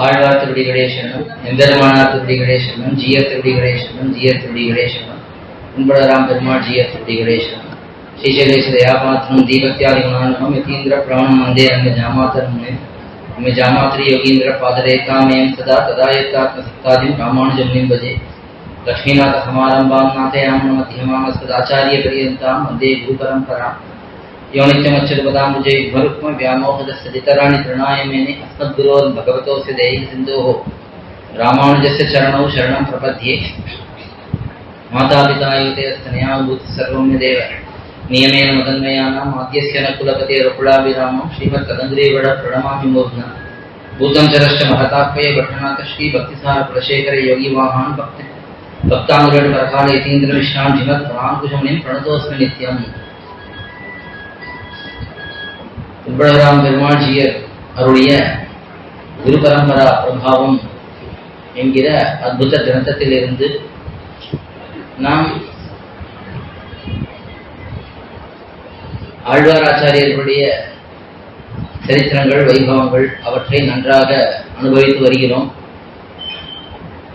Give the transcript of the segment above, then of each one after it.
ஆழ்வார் திருடிகளே சரணம், எம்பெருமானார் திருடிகளே சரணம், ஜீயர் திருடிகளே சரணம், ஜீயர் திருடிகளே சரணம், உன்படராம் பெருமாள் ஜீயர் திருடிகளே சரணம். ஸ்ரீசைலேசதயாபாத்ரம் தீபக்தியாதி குணானுகம் யதீந்திர பிராணம் வந்தே ரங்க ஜாமாத்தரமுனே அம்மே ஜாமாத்திரி யோகீந்திர பாதரேகாமயம் சதா ததாயத்தாத்மசக்தாதிம் ராமானுஜமுனிம் பஜே. லக்ஷ்மீநாத சமாரம்பாம் நாதயாம் மத்தியமாமஸ்மதாச்சாரிய பரியந்தாம் வந்தே குரு பரம்பராம். யோனித்யமச்சுபதாம்புஜை யுக்மருக்ம व्यामोहदस्तदितराणि तृणाय मेने अस्मद्गुरोर् भगवतोऽस्य दैहिकसिन्धोः रामानुजस्य चरणौ शरणं प्रपद्ये. मातापिता युतेस्तनया भूति सर्वम्यदेव नियमेन मदन्मयानाम् आद्यस्य न कुलपतेरुकुलाभिरामं श्रीमत्तदङ्ग्रीवड प्रणमामि मूर्ध्ना. भूतं चरश्च महतात्मय भट्टनाथ श्री भक्तिसार कुलशेखर योगी वाहान् भक्ताङ्गड परकाल यतीन्द्र विश्राम जिमत् प्राङ्कुशमुनिं प्रणतोऽस्मि नित्यम्. உன்படராம் பெருமாள் ஜீயர் அவருடைய குரு பரம்பரா பிரபாவம் என்கிற அற்புத கிரந்தத்திலிருந்து நாம் ஆழ்வாராச்சாரியர்களுடைய சரித்திரங்கள், வைபவங்கள் அவற்றை நன்றாக அனுபவித்து வருகிறோம்.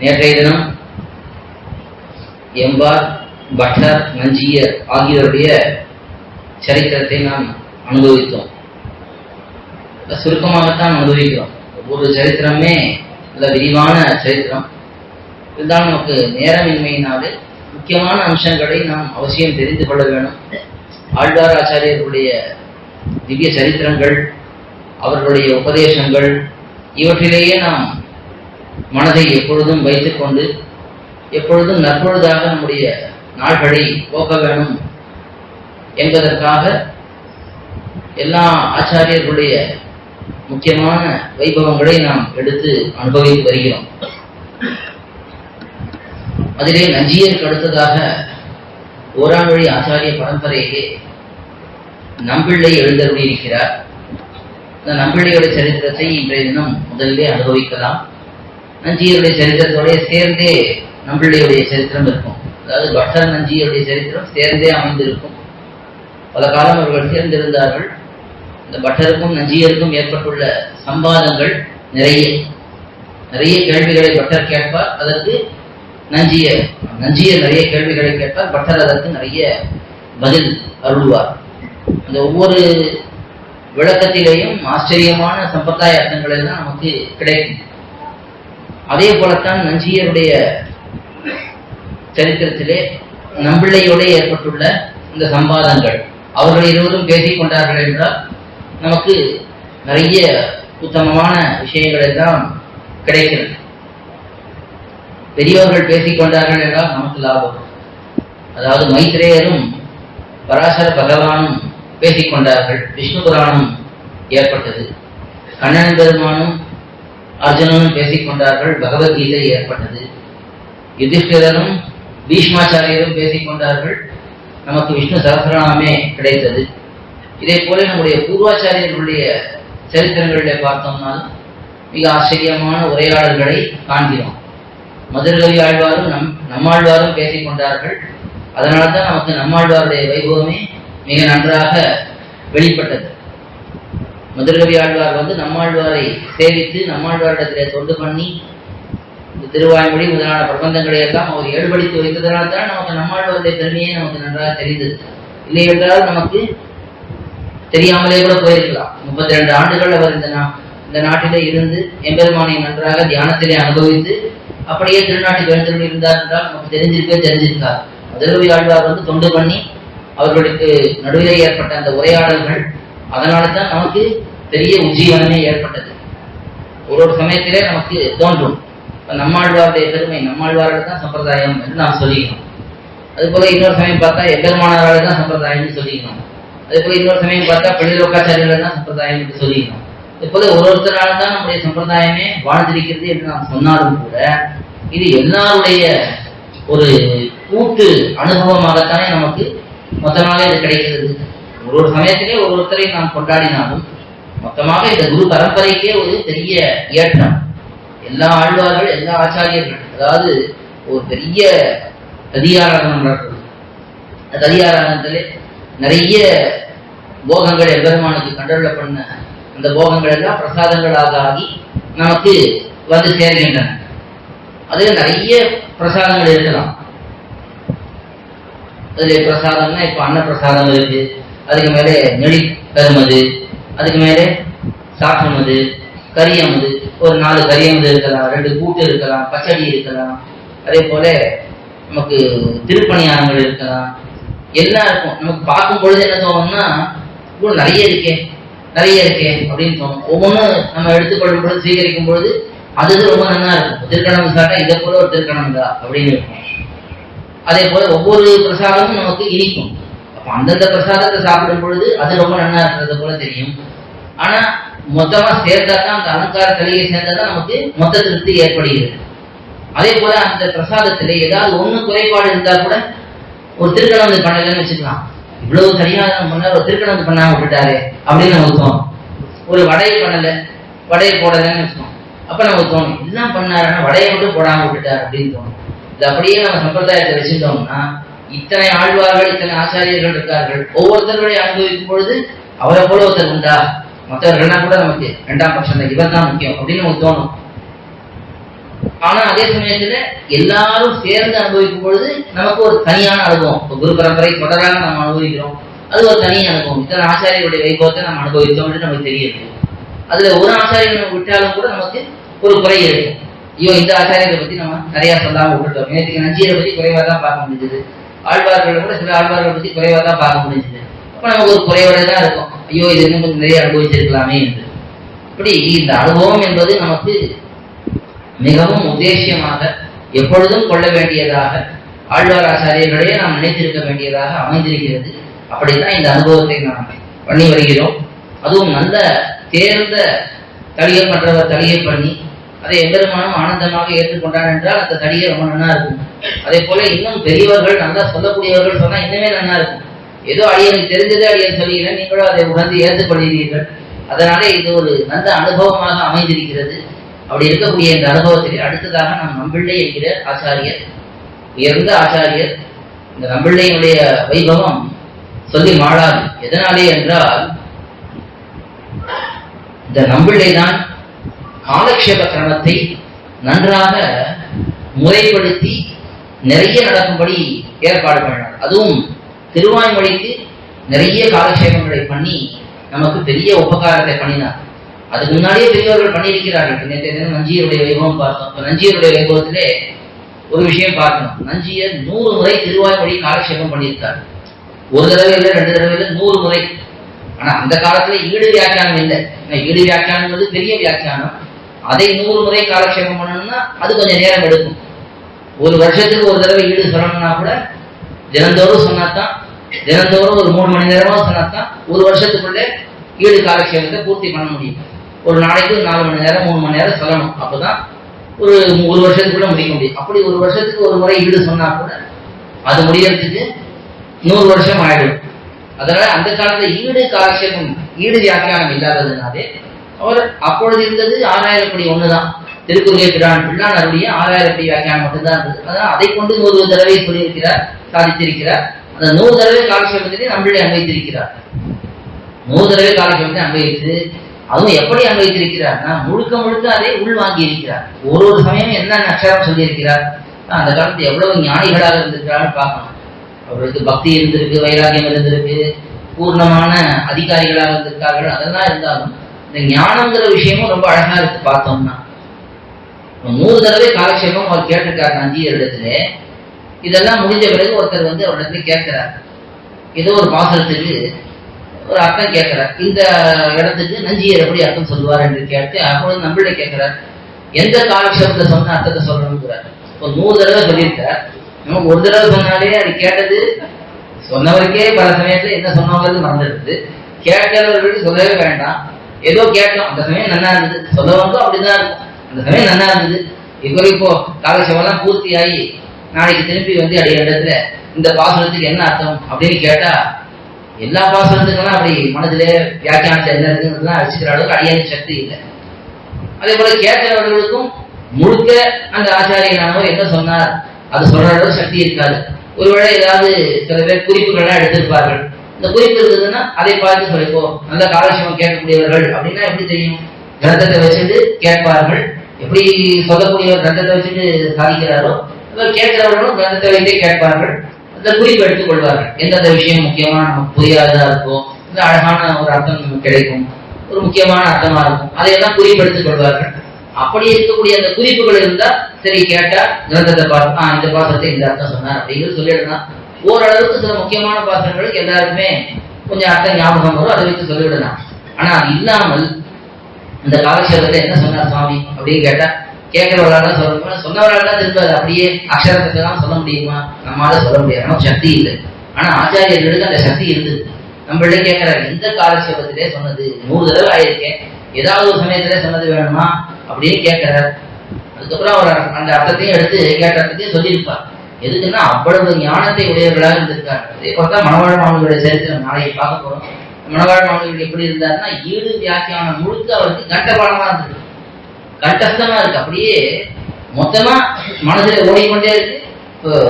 நேற்றைய தினம் எம்பார், பட்டர், நஞ்சியர் ஆகியோருடைய சரித்திரத்தை நாம் அனுபவித்தோம். சுருக்கமாகத்தான் அனுபவிக்கிறோம். ஒவ்வொரு சரித்திரமே நல்ல விரிவான சரித்திரம். இதுதான் நமக்கு நேரமின்மையினாலே முக்கியமான அம்சங்களை நாம் அவசியம் தெரிந்து கொள்ள வேண்டும். ஆழ்வார் ஆச்சாரியர்களுடைய திவ்ய சரித்திரங்கள், அவர்களுடைய உபதேசங்கள், இவற்றிலேயே நாம் மனதை எப்பொழுதும் வைத்துக்கொண்டு எப்பொழுதும் நற்பொழுதாக நம்முடைய நாள்களை போக்க வேணும் என்பதற்காக எல்லா ஆச்சாரியர்களுடைய முக்கியமான வைபவங்களை நாம் எடுத்து அனுபவித்து வருகிறோம். அதிலே நஞ்சியருக்கு அடுத்ததாக ஓராண்வழி ஆச்சாரிய பரம்பரையிலே நம்பிள்ளை எழுந்தருளியிருக்கிறார். இந்த நம்பிள்ளையுடைய சரித்திரத்தை இன்றைய தினம் முதலிலே அனுபவிக்கலாம். நஞ்சியருடைய சரித்திரத்தோடைய சேர்ந்தே நம்பிள்ளையுடைய சரித்திரம் இருக்கும். அதாவது பட்டர் நஞ்சியருடைய சரித்திரம் சேர்ந்தே அமைந்திருக்கும். பல காலம் அவர்கள் சேர்ந்திருந்தார்கள். இந்த பட்டருக்கும் நஞ்சியருக்கும் ஏற்பட்டுள்ள சம்பாதங்கள் நிறைய கேள்விகளை பட்டர் கேட்பார், அதற்கு நஞ்சியர் நிறைய கேள்விகளை கேட்பார், பட்டர் அதற்கு நிறைய பதில் அருள்வார். அந்த ஒவ்வொரு விளக்கத்திலேயும் ஆச்சரியமான சம்பிரதாய அர்த்தங்கள் எல்லாம் நமக்கு கிடைக்கும். அதே போலத்தான் நஞ்சியருடைய சரித்திரத்திலே நம்பிள்ளையோட ஏற்பட்டுள்ள இந்த சம்பாதங்கள், அவர்கள் இருவரும் பேசிக் கொண்டார்கள் என்றால் நமக்கு நிறைய உத்தமமான விஷயங்கள் எல்லாம் கிடைக்கிறது. பெரியவர்கள் பேசிக்கொண்டார்கள் என்றால் நமக்கு லாபம். அதாவது மைத்ரேயரும் பராசர பகவானும் பேசிக்கொண்டார்கள், விஷ்ணு புராணம் ஏற்பட்டது. கண்ணன் பெருமானும் அர்ஜுனனும் பேசிக்கொண்டார்கள், பகவத்கீதை ஏற்பட்டது. யுதிஷ்டிரரும் பீஷ்மாச்சாரியரும் பேசிக்கொண்டார்கள், நமக்கு விஷ்ணு சகஸ்ரநாமே கிடைத்தது. இதே போல நம்முடைய பூர்வாச்சாரியர்களுடைய சரித்திரங்களிலே பார்த்தோம்னால் மிக ஆச்சரியமான உரையாடல்களை காண்கிறோம். மதுரகவி ஆழ்வாரும் நம்மாழ்வாரும் பேசிக்கொண்டார்கள். அதனால்தான் நமக்கு நம்மாழ்வாருடைய வைபவமே மிக நன்றாக வெளிப்பட்டது. மதுரகவி ஆழ்வார் நம்மாழ்வாரை சேவித்து நம்மாழ்வாரிடத்திலே தொண்டு பண்ணி இந்த திருவாய்மொழி முதலான பிரபந்தங்களை எல்லாம் அவர் ஏற்படுத்தி வைத்ததனால்தான் நமக்கு நம்மாழ்வாருடைய பெருமையே நமக்கு நன்றாக தெரிந்தது. இல்லை என்றால் நமக்கு தெரியாமலே கூட போயிருக்கலாம். 32 ஆண்டுகள் அவர் இந்த நாட்டிலே இருந்து எம்பெருமானை நன்றாக தியானத்திலே அனுபவித்து அப்படியே திருநாட்டுக்கு எழுந்து இருந்தார் என்றால் நமக்கு தெரிஞ்சிருக்கார். மதுரகவி ஆழ்வார் தொண்டு பண்ணி அவர்களுக்கு நடுவிலே ஏற்பட்ட அந்த உரையாடல்கள், அதனால தான் நமக்கு பெரிய உஜ்ஜீவனமே ஏற்பட்டது. ஒரு சமயத்திலே நமக்கு தோன்றும் நம்மாழ்வாருடைய பெருமை, நம்மாழ்வாரோட தான் சம்பிரதாயம் என்று நாம் சொல்லிக்கணும். அதுபோல இன்னொரு சமயம் பார்த்தா எம்பெருமானாரோட தான் சம்பிரதாயம்னு சொல்லிக்கணும். அதுபோல இன்னொரு சமயம் பார்த்தா பள்ளிலோக்காச்சாரியர்கள் தான் சம்பிரதாயம் என்று சொல்லிக்கணும். இதுபோல ஒருத்தரால் தான் நம்முடைய சம்பிரதாயமே வாழ்ந்திருக்கிறது என்று நாம் சொன்னாலும் கூட இது எல்லாருடைய ஒரு கூட்டு அனுபவமாகத்தானே நமக்கு மொத்தமாக இது கிடைக்கிறது. ஒரு சமயத்திலே ஒருத்தரை நாம் கொண்டாடினாலும் மொத்தமாக இந்த குரு பரம்பரைக்கே ஒரு பெரிய ஏற்றம். எல்லா ஆழ்வார்கள், எல்லா ஆச்சாரியர்கள், அதாவது ஒரு பெரிய ததியாராகனம் நடக்கிறது. ததியாராகனத்திலே நிறைய போகங்கள் எம்பெருமானுக்கு கண்டருள பண்ண அந்த போகங்கள் எல்லாம் பிரசாதங்களாக ஆகி நமக்கு வந்து சேர்கின்றன. அதுல நிறைய பிரசாதங்கள் இருக்கலாம். அதுல பிரசாதம்னா இப்ப அன்ன பிரசாதம் இருக்கு, அதுக்கு மேலே நெளி கருமது, அதுக்கு மேலே சாப்பிடுமது, கரியமது, ஒரு 4 கரியமது இருக்கலாம், 2 கூட்டு இருக்கலாம், பச்சடி இருக்கலாம், அதே போல நமக்கு திருப்பணியாரங்கள் இருக்கலாம், எல்லாம் இருக்கும். நமக்கு பார்க்கும் பொழுது என்ன தோணும்னா இவ்வளவு நிறைய இருக்கே அப்படின்னு தோணும். ஒவ்வொன்றும் நம்ம எடுத்துக்கொள்ளும் பொழுது சீகரிக்கும் பொழுது அது ரொம்ப நல்லா இருக்கும். திருக்கணம் சாப்பிட்டா இதை போல ஒரு திருக்கணம் தான் அப்படின்னு இருக்கும். அதே போல ஒவ்வொரு பிரசாதமும் நமக்கு இனிக்கும். அப்ப அந்தந்த பிரசாதத்தை சாப்பிடும் பொழுது அது ரொம்ப நல்லா இருக்கிறது போல தெரியும். ஆனா மொத்தமா சேர்த்தா தான் அந்த அலங்கார தலையை சேர்ந்தாதான் நமக்கு மொத்த திருப்தி ஏற்படுகிறது. அதே போல அந்த பிரசாதத்திலே ஏதாவது ஒண்ணு குறைபாடு இருந்தா கூட ஒரு திருக்கணம் பண்ணலன்னு வச்சுக்கலாம். இவ்வளவு சரியாக முன்னாடி ஒரு திருக்கணம் பண்ணாம விட்டுட்டாரு அப்படின்னு நமக்கு தோணும். ஒரு வடையை பண்ணல, வடையை போடலன்னு வச்சுக்கோம், அப்ப நமக்கு தோணும் இதெல்லாம் பண்ணாருன்னா வடையை மட்டும் போடாம விட்டுட்டாரு அப்படின்னு தோணும். இது அப்படியே நம்ம சம்பிரதாயத்தை வச்சுட்டோம்னா இத்தனை ஆழ்வார்கள், இத்தனை ஆச்சாரியர்கள் இருக்கார்கள், ஒவ்வொருத்தருடைய அனுபவிக்கும் பொழுது அவரை போல ஒருத்தர் உண்டா, மற்றவர்கள்லாம் கூட நமக்கு 2ஆம் பட்சம் இவர் தான் முக்கியம் அப்படின்னு நமக்கு தோணும். ஆனா அதே சமயத்துல எல்லாரும் சேர்ந்து அனுபவிக்கும் பொழுது நமக்கு ஒரு தனியான அனுபவம். குரு பரம்பரை தொடராக நம்ம அனுபவிக்கிறோம், அது ஒரு தனி அனுபவம். இத்தனை ஆச்சாரியர்களுடைய வைபவத்தை நம்ம அனுபவித்தோம் நமக்கு தெரியுது. அதுல ஒரு ஆச்சாரியனை விட்டாலும் கூட நமக்கு ஒரு குறை இருக்கும். ஐயோ இந்த ஆச்சாரியரை பத்தி நம்ம நிறைய சொல்லாம விட்டுட்டோம். நேற்றுக்கு நஞ்சியரை பத்தி குறைவா தான் பார்க்க முடிஞ்சது, ஆழ்வார்களை கூட சில ஆழ்வார்களை பத்தி குறைவா தான் பார்க்க முடிஞ்சது. அப்ப நமக்கு ஒரு குறையோட தான் இருக்கும், ஐயோ இது இன்னும் கொஞ்சம் நிறைய அனுபவிச்சிருக்கலாமே என்று. இப்படி இந்த அனுபவம் என்பது நமக்கு மிகவும் உத்தேசியமாக எப்பொழுதும் கொள்ள வேண்டியதாக, ஆழ்வார் ஆச்சாரியர்களே நாம் நினைத்திருக்க வேண்டியதாக அமைந்திருக்கிறது. அப்படித்தான் இந்த அனுபவத்தை நாம் பண்ணி வருகிறோம். அதுவும் நல்ல தேர்ந்த தளியல் மற்றவர் தளியை பண்ணி அதை எம்பெருமானும் ஆனந்தமாக ஏற்றுக்கொண்டான் என்றால் அந்த தளியை ரொம்ப நல்லா இருக்கும். அதே போல இன்னும் பெரியவர்கள் நல்லா சொல்லக்கூடியவர்கள் சொன்னா இன்னுமே நல்லா இருக்கும். ஏதோ அடியனுக்கு தெரிஞ்சதே அடியன் சொல்லுகிறேன், நீங்களும் அதை உணர்ந்து ஏற்றுக்கொள்கிறீர்கள். அதனாலே இது ஒரு நல்ல அனுபவமாக அமைந்திருக்கிறது. அப்படி இருக்கக்கூடிய இந்த அனுபவத்தில் அடுத்ததாக நாம் நம்பிள்ளை என்கிற ஆச்சாரியர், உயர்ந்த ஆச்சாரியர். இந்த நம்பிள்ளையினுடைய வைபவம் சொல்லி மாளாது. எதனாலே என்றால் இந்த நம்பிள்ளை தான் காலக்ஷேப கிரமத்தை நன்றாக முறைப்படுத்தி நிறைய நடக்கும்படி ஏற்பாடு பண்ணார். அதுவும் திருவாய்மொழிக்கு நிறைய காலக்ஷேபங்களை பண்ணி நமக்கு பெரிய உபகாரத்தை பண்ணினார். அதுக்கு முன்னாடியே பெரியவர்கள் பண்ணியிருக்கிறார்கள். நேற்று நஞ்சியருடைய வைபவம் பார்த்தோம். நஞ்சியருடைய வைபவத்திலே ஒரு விஷயம் பார்க்கணும். நஞ்சியர் 100 முறை திருவாய்மொழி காலக்ஷேபம் பண்ணியிருக்காரு. ஒரு தடவை இல்லை, 2 தடவை இல்லை, 100 முறை. ஆனா அந்த காலத்துல ஈடு வியாக்கியானம் இல்லை. ஈடு வியாக்கியானம் பெரிய வியாக்கியானம். அதை 100 முறை காலக்ஷேபம் பண்ணணும்னா அது கொஞ்சம் நேரம் எடுக்கும். ஒரு வருஷத்துக்கு ஒரு தடவை ஈடு சொல்லணும்னா கூட தினந்தோறும் சொன்னாதான், தினந்தோறும் ஒரு 3 மணி நேரமா சொன்னாதான் ஒரு வருஷத்துக்குள்ளே ஈடு காலக்ஷேபத்தை பூர்த்தி பண்ண முடியும். ஒரு நாளைக்கு 4 மணி நேரம் 3 மணி நேரம் சொல்லணும். அப்பதான் ஒரு வருஷத்துக்குள்ள முடிக்க முடியும். அப்படி ஒரு வருஷத்துக்கு ஒரு முறை ஈடு சொன்னா கூட அது முடியறதுக்கு 100 வருஷம் ஆயிடும். அதனால அந்த காலத்துல ஈடு காலக்ஷேபம், ஈடு வியாக்கியானம் இல்லாததுனாலே அவர் அப்பொழுது இருந்தது 6000 படி ஒண்ணுதான். திருக்குறளை பிள்ளானருடைய 6000 படி வியாக்கியானம் மட்டும்தான் இருந்தது. அதான் அதை கொண்டு 100 தடவை சொல்லியிருக்கிறார், சாதித்திருக்கிறார். அந்த 100 தடவை காலக்ஷேபத்திலே நம்மளே அன்வைத்திருக்கிறார். 100 தடவை காலக்ஷேபத்தை அன்வைத்து, அதுவும் எப்படி அன்வைத்திருக்கிறார்னா முழுக்க முழுக்க அதை உள்வாங்கி இருக்கிறார். ஒரு சமயம் என்ன அக்ஷரம் சொல்லியிருக்கிறார், அந்த காலத்துல எவ்வளவு ஞானிகளாக இருந்திருக்கிறான்னு பார்க்கணும். அவர்களுக்கு பக்தி இருந்திருக்கு, வைராகியம் இருந்திருக்கு, பூர்ணமான அதிகாரிகளாக இருந்திருக்கார்கள். அதெல்லாம் இருந்தாலும் இந்த ஞானங்கிற விஷயமும் ரொம்ப அழகா இருக்கு. பார்த்தோம்னா 100 தடவை காலக்ஷேபம் அவர் கேட்டிருக்காரு நஞ்சியரிடத்துல. இதெல்லாம் முடிஞ்ச பிறகு ஒருத்தர் அவரிடத்துல கேட்கிறார், ஏதோ ஒரு பாசனத்துக்கு ஒரு அர்த்தம் கேட்கிறார். இந்த இடத்துக்கு நஞ்சியர் எப்படி அர்த்தம் சொல்லுவார் என்று கேட்டு அப்பொழுது நம்மள்ட கேட்கிறார், எந்த காலக்ஷேபத்துல சொன்ன அர்த்தத்தை சொல்லணுங்கிறார். ஒரு 100 தடவை சொல்லியிருக்கார். நமக்கு ஒரு தடவை சொன்னாலே அது கேட்டது சொன்னவருக்கே பல சமயத்துல என்ன சொன்னவங்களுக்கு மறந்துடுது. கேட்டவர்களுக்கு சொல்லவே வேண்டாம், ஏதோ கேட்டோம், அந்த சமயம் நல்லா இருந்தது, சொல்லவங்களும் அப்படிதான் இருக்கும், அந்த சமயம் நல்லா இருந்தது. இப்போ காலக்ஷேபம் எல்லாம் பூர்த்தி ஆகி நாளைக்கு திருப்பி அடைய இடத்துல இந்த பாசனத்துக்கு என்ன அர்த்தம் அப்படின்னு கேட்டா எல்லா பாசனத்துக்கெல்லாம் அப்படி மனதிலே வியாக்கியானத்தை என்ன இருக்குன்னு அடிச்சுக்கிற அளவுக்கு அடியான சக்தி இல்லை. அதே போல கேட்கிறவர்களுக்கும் முழுக்க அந்த ஆச்சாரியனானவர் என்ன சொன்னார் அது சொல்ற அளவு சக்தி இருக்காது. ஒருவேளை ஏதாவது சில பேர் குறிப்புகள்லாம் எடுத்திருப்பார்கள். இந்த குறிப்பு இருந்ததுன்னா அதை பார்த்து சொல்லிப்போ நல்ல காலக்ஷேபம் கேட்கக்கூடியவர்கள் அப்படின்னா எப்படி தெரியும், கிரந்தத்தை வச்சுட்டு கேட்பார்கள். எப்படி சொல்லக்கூடியவர் கிரந்தத்தை வச்சுட்டு சாதிக்கிறாரோ கேட்கிறவர்களும் கிரந்தத்தை வைத்தே கேட்பார்கள். அந்த குறிப்பு எடுத்துக் கொள்வார்கள். எந்தெந்த விஷயம் முக்கியமா நமக்கு புரியாததா இருக்கும், இந்த அழகான ஒரு அர்த்தம் கிடைக்கும், ஒரு முக்கியமான அர்த்தமா இருக்கும், அதையெல்லாம் குறிப்பெடுத்துக் கொள்வார்கள். அப்படி இருக்கக்கூடிய அந்த குறிப்புகள் இருந்தா சரி, கேட்டா கிரந்தத்தை பார்த்து இந்த பாசத்தை இந்த அர்த்தம் சொன்னார் அப்படிங்கிறது சொல்லிடலாம். ஓரளவுக்கு சில முக்கியமான பாசங்களுக்கு எல்லாருக்குமே கொஞ்சம் அர்த்தம் ஞாபகம் வரும், அதை வச்சு சொல்லிவிடலாம். ஆனா அது இல்லாமல் இந்த காலக்ஷேபத்தை என்ன சொன்னார் சுவாமி அப்படின்னு கேட்டா கேட்கிறவர்களால தான் சொல்ல முடியும், சொன்னவர்களால் தான் திரும்ப அப்படியே அக்ஷரத்தை எல்லாம் சொல்ல முடியுமா? நம்மளால சொல்ல முடியாது, நமக்கு சக்தி இல்லை. ஆனா ஆச்சாரியர்களுக்கு அந்த சக்தி இருந்தது. நம்மளே கேட்கிறாரு, இந்த காலக்ஷேபத்திலே சொன்னது 100 தடவை ஆயிருக்கேன், ஏதாவது ஒரு சமயத்திலே சொன்னது வேணுமா அப்படின்னு கேட்கிறார். அதுக்கப்புறம் அவர் அந்த அர்த்தத்தையும் எடுத்து கேட்ட அர்த்தத்தையும் சொல்லியிருப்பார். எதுக்குன்னா அவ்வளவு ஞானத்தை உடையவர்களாக இருந்திருக்காரு. அதே போல மணவாழ மாணவர்களுடைய சரித்திரம் நாளைக்கு பார்க்க போறோம். மணவாழ மாணவர்கள் எப்படி இருந்தாருன்னா ஈடு வியாக்கியானம் முழுக்க அவருக்கு கண்டபாடமா இருந்தது, கண்டஸ்தமா இருக்கு, அப்படியே மொத்தமா மனசுல ஓடிக்கொண்டே இருக்கு.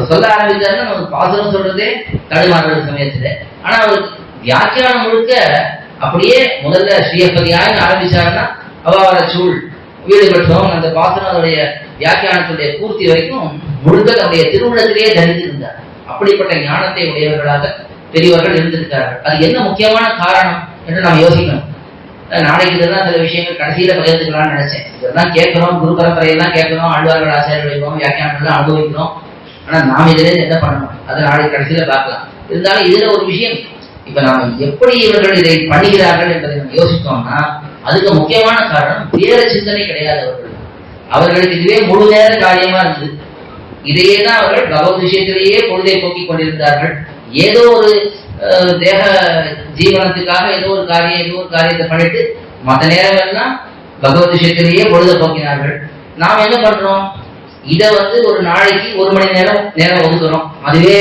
சொல்ல ஆரம்பிச்சாருன்னா நமக்கு பாசுரம் சொல்றதே தடுமாறுற சமயத்துல. ஆனா அவருக்கு வியாக்கியானம் முழுக்க அப்படியே முதல்ல ஸ்ரீயப்பதியான்னு ஆரம்பிச்சாருன்னா அவாவர சூழ் வீடு பெற்றோம் அந்த பாசுரனுடைய வியாக்கியானத்துடைய பூர்த்தி வரைக்கும் முழுக்க தன்னுடைய திருவுள்ளத்திலேயே தரித்திருந்தார். அப்படிப்பட்ட ஞானத்தை உடையவர்களாக பெரியவர்கள் இருந்திருக்கிறார்கள். அது என்ன முக்கியமான காரணம் என்று நாம் யோசிக்கணும். நாளைக்கு இதெல்லாம் சில விஷயங்கள் கடைசியில பகிர்ந்துக்கலாம்னு நினைச்சேன். இதெல்லாம் கேட்கிறோம், குரு பரம்பரையெல்லாம் கேட்கிறோம், ஆழ்வார்கள் ஆச்சாரியர்கள் வைக்கிறோம், வியாக்கியானங்கள்லாம் அனுபவிக்கிறோம். ஆனா நாம் இதுல என்ன பண்ணணும் அதை நாளைக்கு கடைசியில பார்க்கலாம். இருந்தாலும் இதுல ஒரு விஷயம், இப்ப நாம எப்படி இவர்கள் இதை பண்ணுகிறார்கள் என்பதை நம்ம யோசித்தோம்னா அதுக்கு முக்கியமான காரணம் வேற சிந்தனை கிடையாது. அவர்களுக்கு இதுவே முழு நேர காரியமா இருந்தது. இதையே தான் அவர்கள் பகவத் விஷயத்திலேயே பொழுதை போக்கிக் கொண்டிருந்தார்கள். ஏதோ ஒரு தேக ஜீவனத்துக்காக ஏதோ ஒரு காரியத்தை பண்ணிட்டு மற்ற நேரம் எல்லாம் பகவத் விஷயத்திலேயே பொழுதை போக்கினார்கள். நாம் என்ன பண்றோம், இதை ஒரு நாளைக்கு 1 மணி நேரம் ஒதுக்குறோம். அதுவே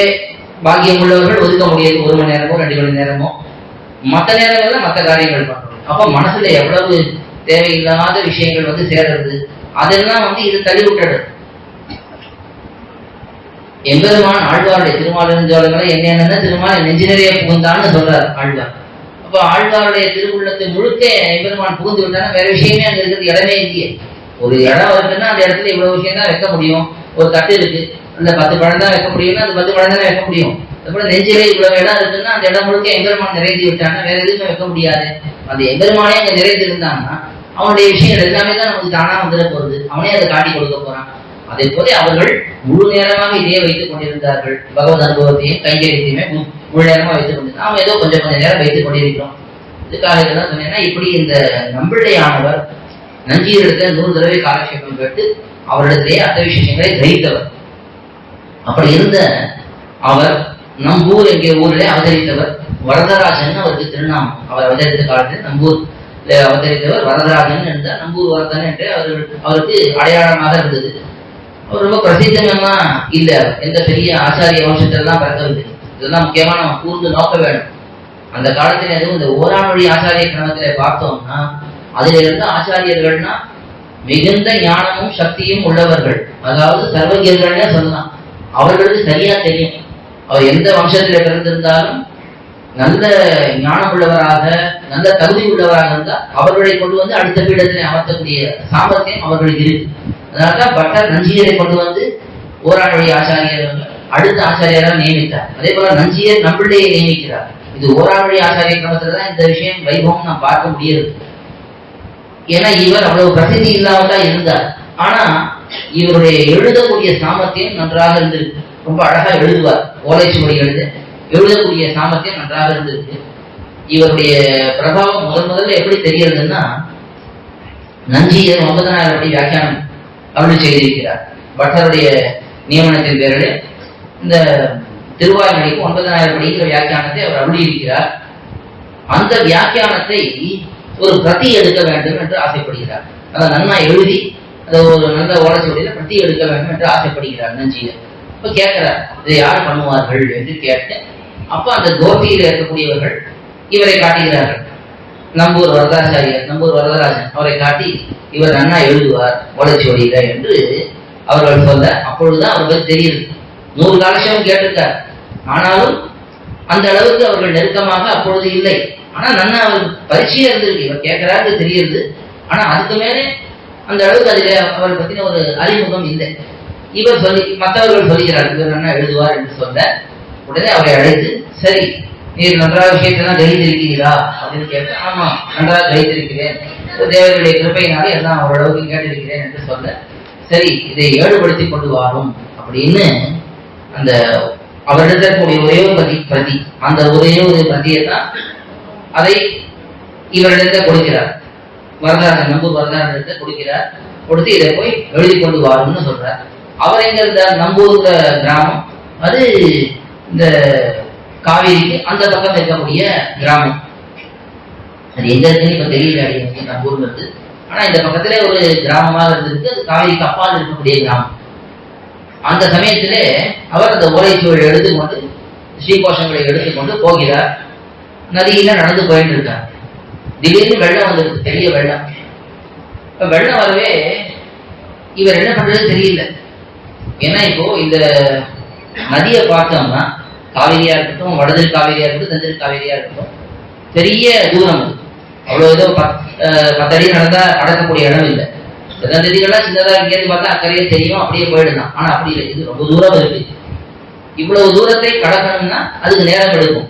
பாக்கியம் உள்ளவர்கள் ஒதுக்க முடியாது 1 மணி நேரமோ 2 மணி நேரமோ. மற்ற நேரங்கள்ல மற்ற காரியங்கள் பண்றோம். அப்ப மனசுல எவ்வளவு தேவையில்லாத விஷயங்கள் சேர்றது, அதெல்லாம் இது தள்ளிவிட்டது. எம்பெருமான் ஆழ்வாருடைய திருமாலிருஞ்சோலைகளை என்னென்ன திருமால் நெஞ்சு நிறைய புகுந்தான்னு சொல்றாரு ஆழ்வார். அப்ப ஆழ்வாருடைய திருவுள்ளத்தை முழுக்க எம்பெருமான் புகுந்து விட்டானா வேற விஷயமே அங்க இருக்கிறது இடமே இல்லையே. ஒரு இடம் இருக்குன்னா அந்த இடத்துல இவ்வளவு விஷயம் தான் வைக்க முடியும். ஒரு தட்டு இருக்கு, அந்த 10 பழம் தான் வைக்க முடியும்னா அந்த 10 பழம் தானே வைக்க முடியும். அதுபோல நெஞ்சிலே இவ்வளவு இடம் இருக்குன்னா அந்த இடம் முழுக்க எம்பெருமான் நிறைந்து விட்டான்னா வேற எதுவுமே வைக்க முடியாது. அந்த எம்பெருமானே அங்க நிறைந்து இருந்தான்னா அவனுடைய விஷயங்கள் எல்லாமே தான் நமக்கு தானா வந்துட போகுது. அவனே அதை காட்டி கொடுக்க போறான். அதே போல அவர்கள் முழு நேரமாக இதையே வைத்துக் கொண்டிருந்தார்கள். பகவத் அனுபவத்தையும் கைங்கரியத்தையுமே முழு நேரமா வைத்துக் கொண்டிருந்தோம். நாம் ஏதோ கொஞ்சம் நேரம் வைத்துக் கொண்டிருக்கிறோம். இதுக்காக இதெல்லாம் சொன்னேன்னா இப்படி இந்த நம்பிள்ளையானவர் நஞ்சியிடத்துல 100 தடவை காலக்ஷேபம் கேட்டு அவரிடத்திலேயே அத்த விசேஷங்களை கிரகித்தவர். அப்படி இருந்த அவர் நம்பூர் என்கிற ஊரிலே அவதரித்தவர். வரதராஜன் அவருக்கு திருநாமம். அவர் அவதரித்த காலத்தில் நம்பூர் அவதரித்தவர் வரதராஜன் என்றார். நம்பூர் வரதன் என்று அவருக்கு அடையாளமாக இருந்தது. அவர் ரொம்ப பிரசித்தமா இல்ல, எந்த பெரிய ஆச்சாரிய வம்சத்திலாம் பிறக்கவில்லை. இதெல்லாம் முக்கியமா நம்ம கூர்ந்து நோக்க வேண்டும். அந்த காலத்துல எதுவும் இந்த ஓராமொழி ஆச்சாரிய கிரமத்தில பார்த்தோம்னா அதுல இருந்த ஆச்சாரியர்கள்னா மிகுந்த ஞானமும் சக்தியும் உள்ளவர்கள், அதாவது சர்வஜர்கள்னே சொல்லலாம். அவர்களுக்கு சரியா தெரியும் அவர் எந்த வம்சத்தில பிறந்திருந்தாலும் நல்ல ஞானம் உள்ளவராக நல்ல தகுதி உள்ளவராக இருந்தால் அவர்களை கொண்டு அடுத்த பீடத்திலே அமர்த்தக்கூடிய சாமர்த்தியம் அவர்களுக்கு இருக்கு. அதனால்தான் பட்டர் நஞ்சியரை கொண்டு ஓராமொழி ஆச்சாரியர் அடுத்த ஆச்சாரியராக நியமித்தார். அதே போல நஞ்சியர் நம்பிள்ளையை நியமிக்கிறார். இது ஓராமொழி ஆச்சாரிய கிரமத்துலதான் இந்த விஷயம் வைபவம் நாம் பார்க்க முடியாது. ஏன்னா இவர் அவ்வளவு பிரசித்தி இல்லாமதான் இருந்தார். ஆனா இவருடைய எழுதக்கூடிய சாமர்த்தியம் நன்றாக இருந்திருக்கு. ரொம்ப அழகா எழுதுவார். ஓலைச்சுவடி எழுதக்கூடிய சாமர்த்தியம் நன்றாக இருந்திருக்கு. இவருடைய பிரபாவம் முதல்ல எப்படி தெரியறதுன்னா நஞ்சியர் 9,000 படி வியாக்கியானம் அருள் செய்திருக்கிறார். பட்டருடைய நியமனத்தின் பேரில் இந்த திருவாய்மொழிக்கு 9,000 படிக்கிற வியாக்கியானத்தை அவர் அருளியிருக்கிறார். அந்த வியாக்கியானத்தை ஒரு பிரதி எடுக்க வேண்டும் என்று ஆசைப்படுகிறார். அதை நன்னா எழுதி அதை ஒரு நல்ல ஓலைச்சுவடியில பிரதி எடுக்க வேண்டும் என்று ஆசைப்படுகிறார் நஞ்சியர். இப்ப கேட்கிறார், இதை யார் பண்ணுவார்கள் என்று கேட்டு அப்ப அந்த கோபியில இருக்கக்கூடியவர்கள் இவரை காட்டுகிறார்கள். நம்பூர் வரதாச்சாரியர், நம்பூர் வரதராஜன் அவரை காட்டி இவர் நன்னா எழுதுவார் ஓலைச்சுவடியில என்று அவர்கள் சொல்ல அப்பொழுதுதான் அவர்களுக்கு தெரியுது. 100 காலக்ஷேபம் கேட்டிருக்கார். ஆனாலும் அந்த அளவுக்கு அவர்கள் நெருக்கமாக அப்பொழுது இல்லை. ஆனா நன்னா அவருக்கு பரிச்சயம் இருந்திருக்கு. இவர் கேட்கிறாரு தெரியுது. ஆனா அதுக்கு மேலே அந்த அளவுக்கு அதில் அவரை பத்தின ஒரு அறிமுகம் இல்லை. இவர் மற்றவர்கள் சொல்லுகிறார் இவர் என்ன எழுதுவார் என்று சொல்ல உடனே அவரை அழைத்து, சரி நீர் நன்றாக விஷயத்தெல்லாம் கிரகித்திருக்கிறீரா அப்படின்னு கேட்டு, ஆமா நன்றாக கிரகித்திருக்கிறேன், தேவர்களுடைய கிருப்பையினாலே எல்லாம் ஓரளவுக்கு கேட்டிருக்கிறேன் என்று சொல்ல, சரி இதை ஏடுபடுத்தி கொண்டு வாரும் அப்படின்னு அந்த அவரிடத்தில் கூடிய ஒரே ஒரு பிரதி, அந்த ஒரே ஒரு பிரதியை தான் அதை இவரிடத்தை கொடுக்கிறார். வரலாறு நம்பூர் வரலாறு கொடுக்கிறார். கொடுத்து இதை போய் எழுதி கொண்டு வாரும்னு சொல்றார். அவர் எங்க இருந்தார்? நம்பூர் கிராமம், அது இந்த காவேரிக்கு அந்த பக்கம் இருக்கக்கூடிய கிராமம். அது எங்க இருக்குன்னு இப்ப தெரியல, நம்பூர்ல இருந்து. ஆனா இந்த பக்கத்துல ஒரு கிராமமாக இருந்திருக்கு. அது காவேரிக்கு அப்பால் இருக்கக்கூடிய கிராமம். அந்த சமயத்திலே அவர் அந்த ஓலைச்சுவரை எடுத்துக்கொண்டு ஸ்ரீகோஷங்களை எடுத்துக்கொண்டு போகிறார். நதியில நடந்து போயிட்டு இருக்கார். திடீர்னு வெள்ளம் வந்துருக்கு, பெரிய வெள்ளம். இப்ப வெள்ளம் வரவே இவர் என்ன பண்றது தெரியல. ஏன்னா இப்போ இந்த நதியை பார்த்தோம்னா காவேரியா இருக்கட்டும், வடதில் காவேரியா இருக்கட்டும், தென்தில் காவேரியா இருக்கட்டும், பெரிய தூரம் அது. அவ்வளவு ஏதோ 10 அடி நடந்தா கடக்கக்கூடிய இடம் இல்லை. நதிகள்லாம் சின்னதா இங்கேருந்து பார்த்தா அக்கறையே தெரியும், அப்படியே போயிடலாம். ஆனா அப்படி இல்லை, இது ரொம்ப தூரம் இருக்கு. இவ்வளவு தூரத்தை கடக்கணும்னா அதுக்கு நேரம் எடுக்கும்.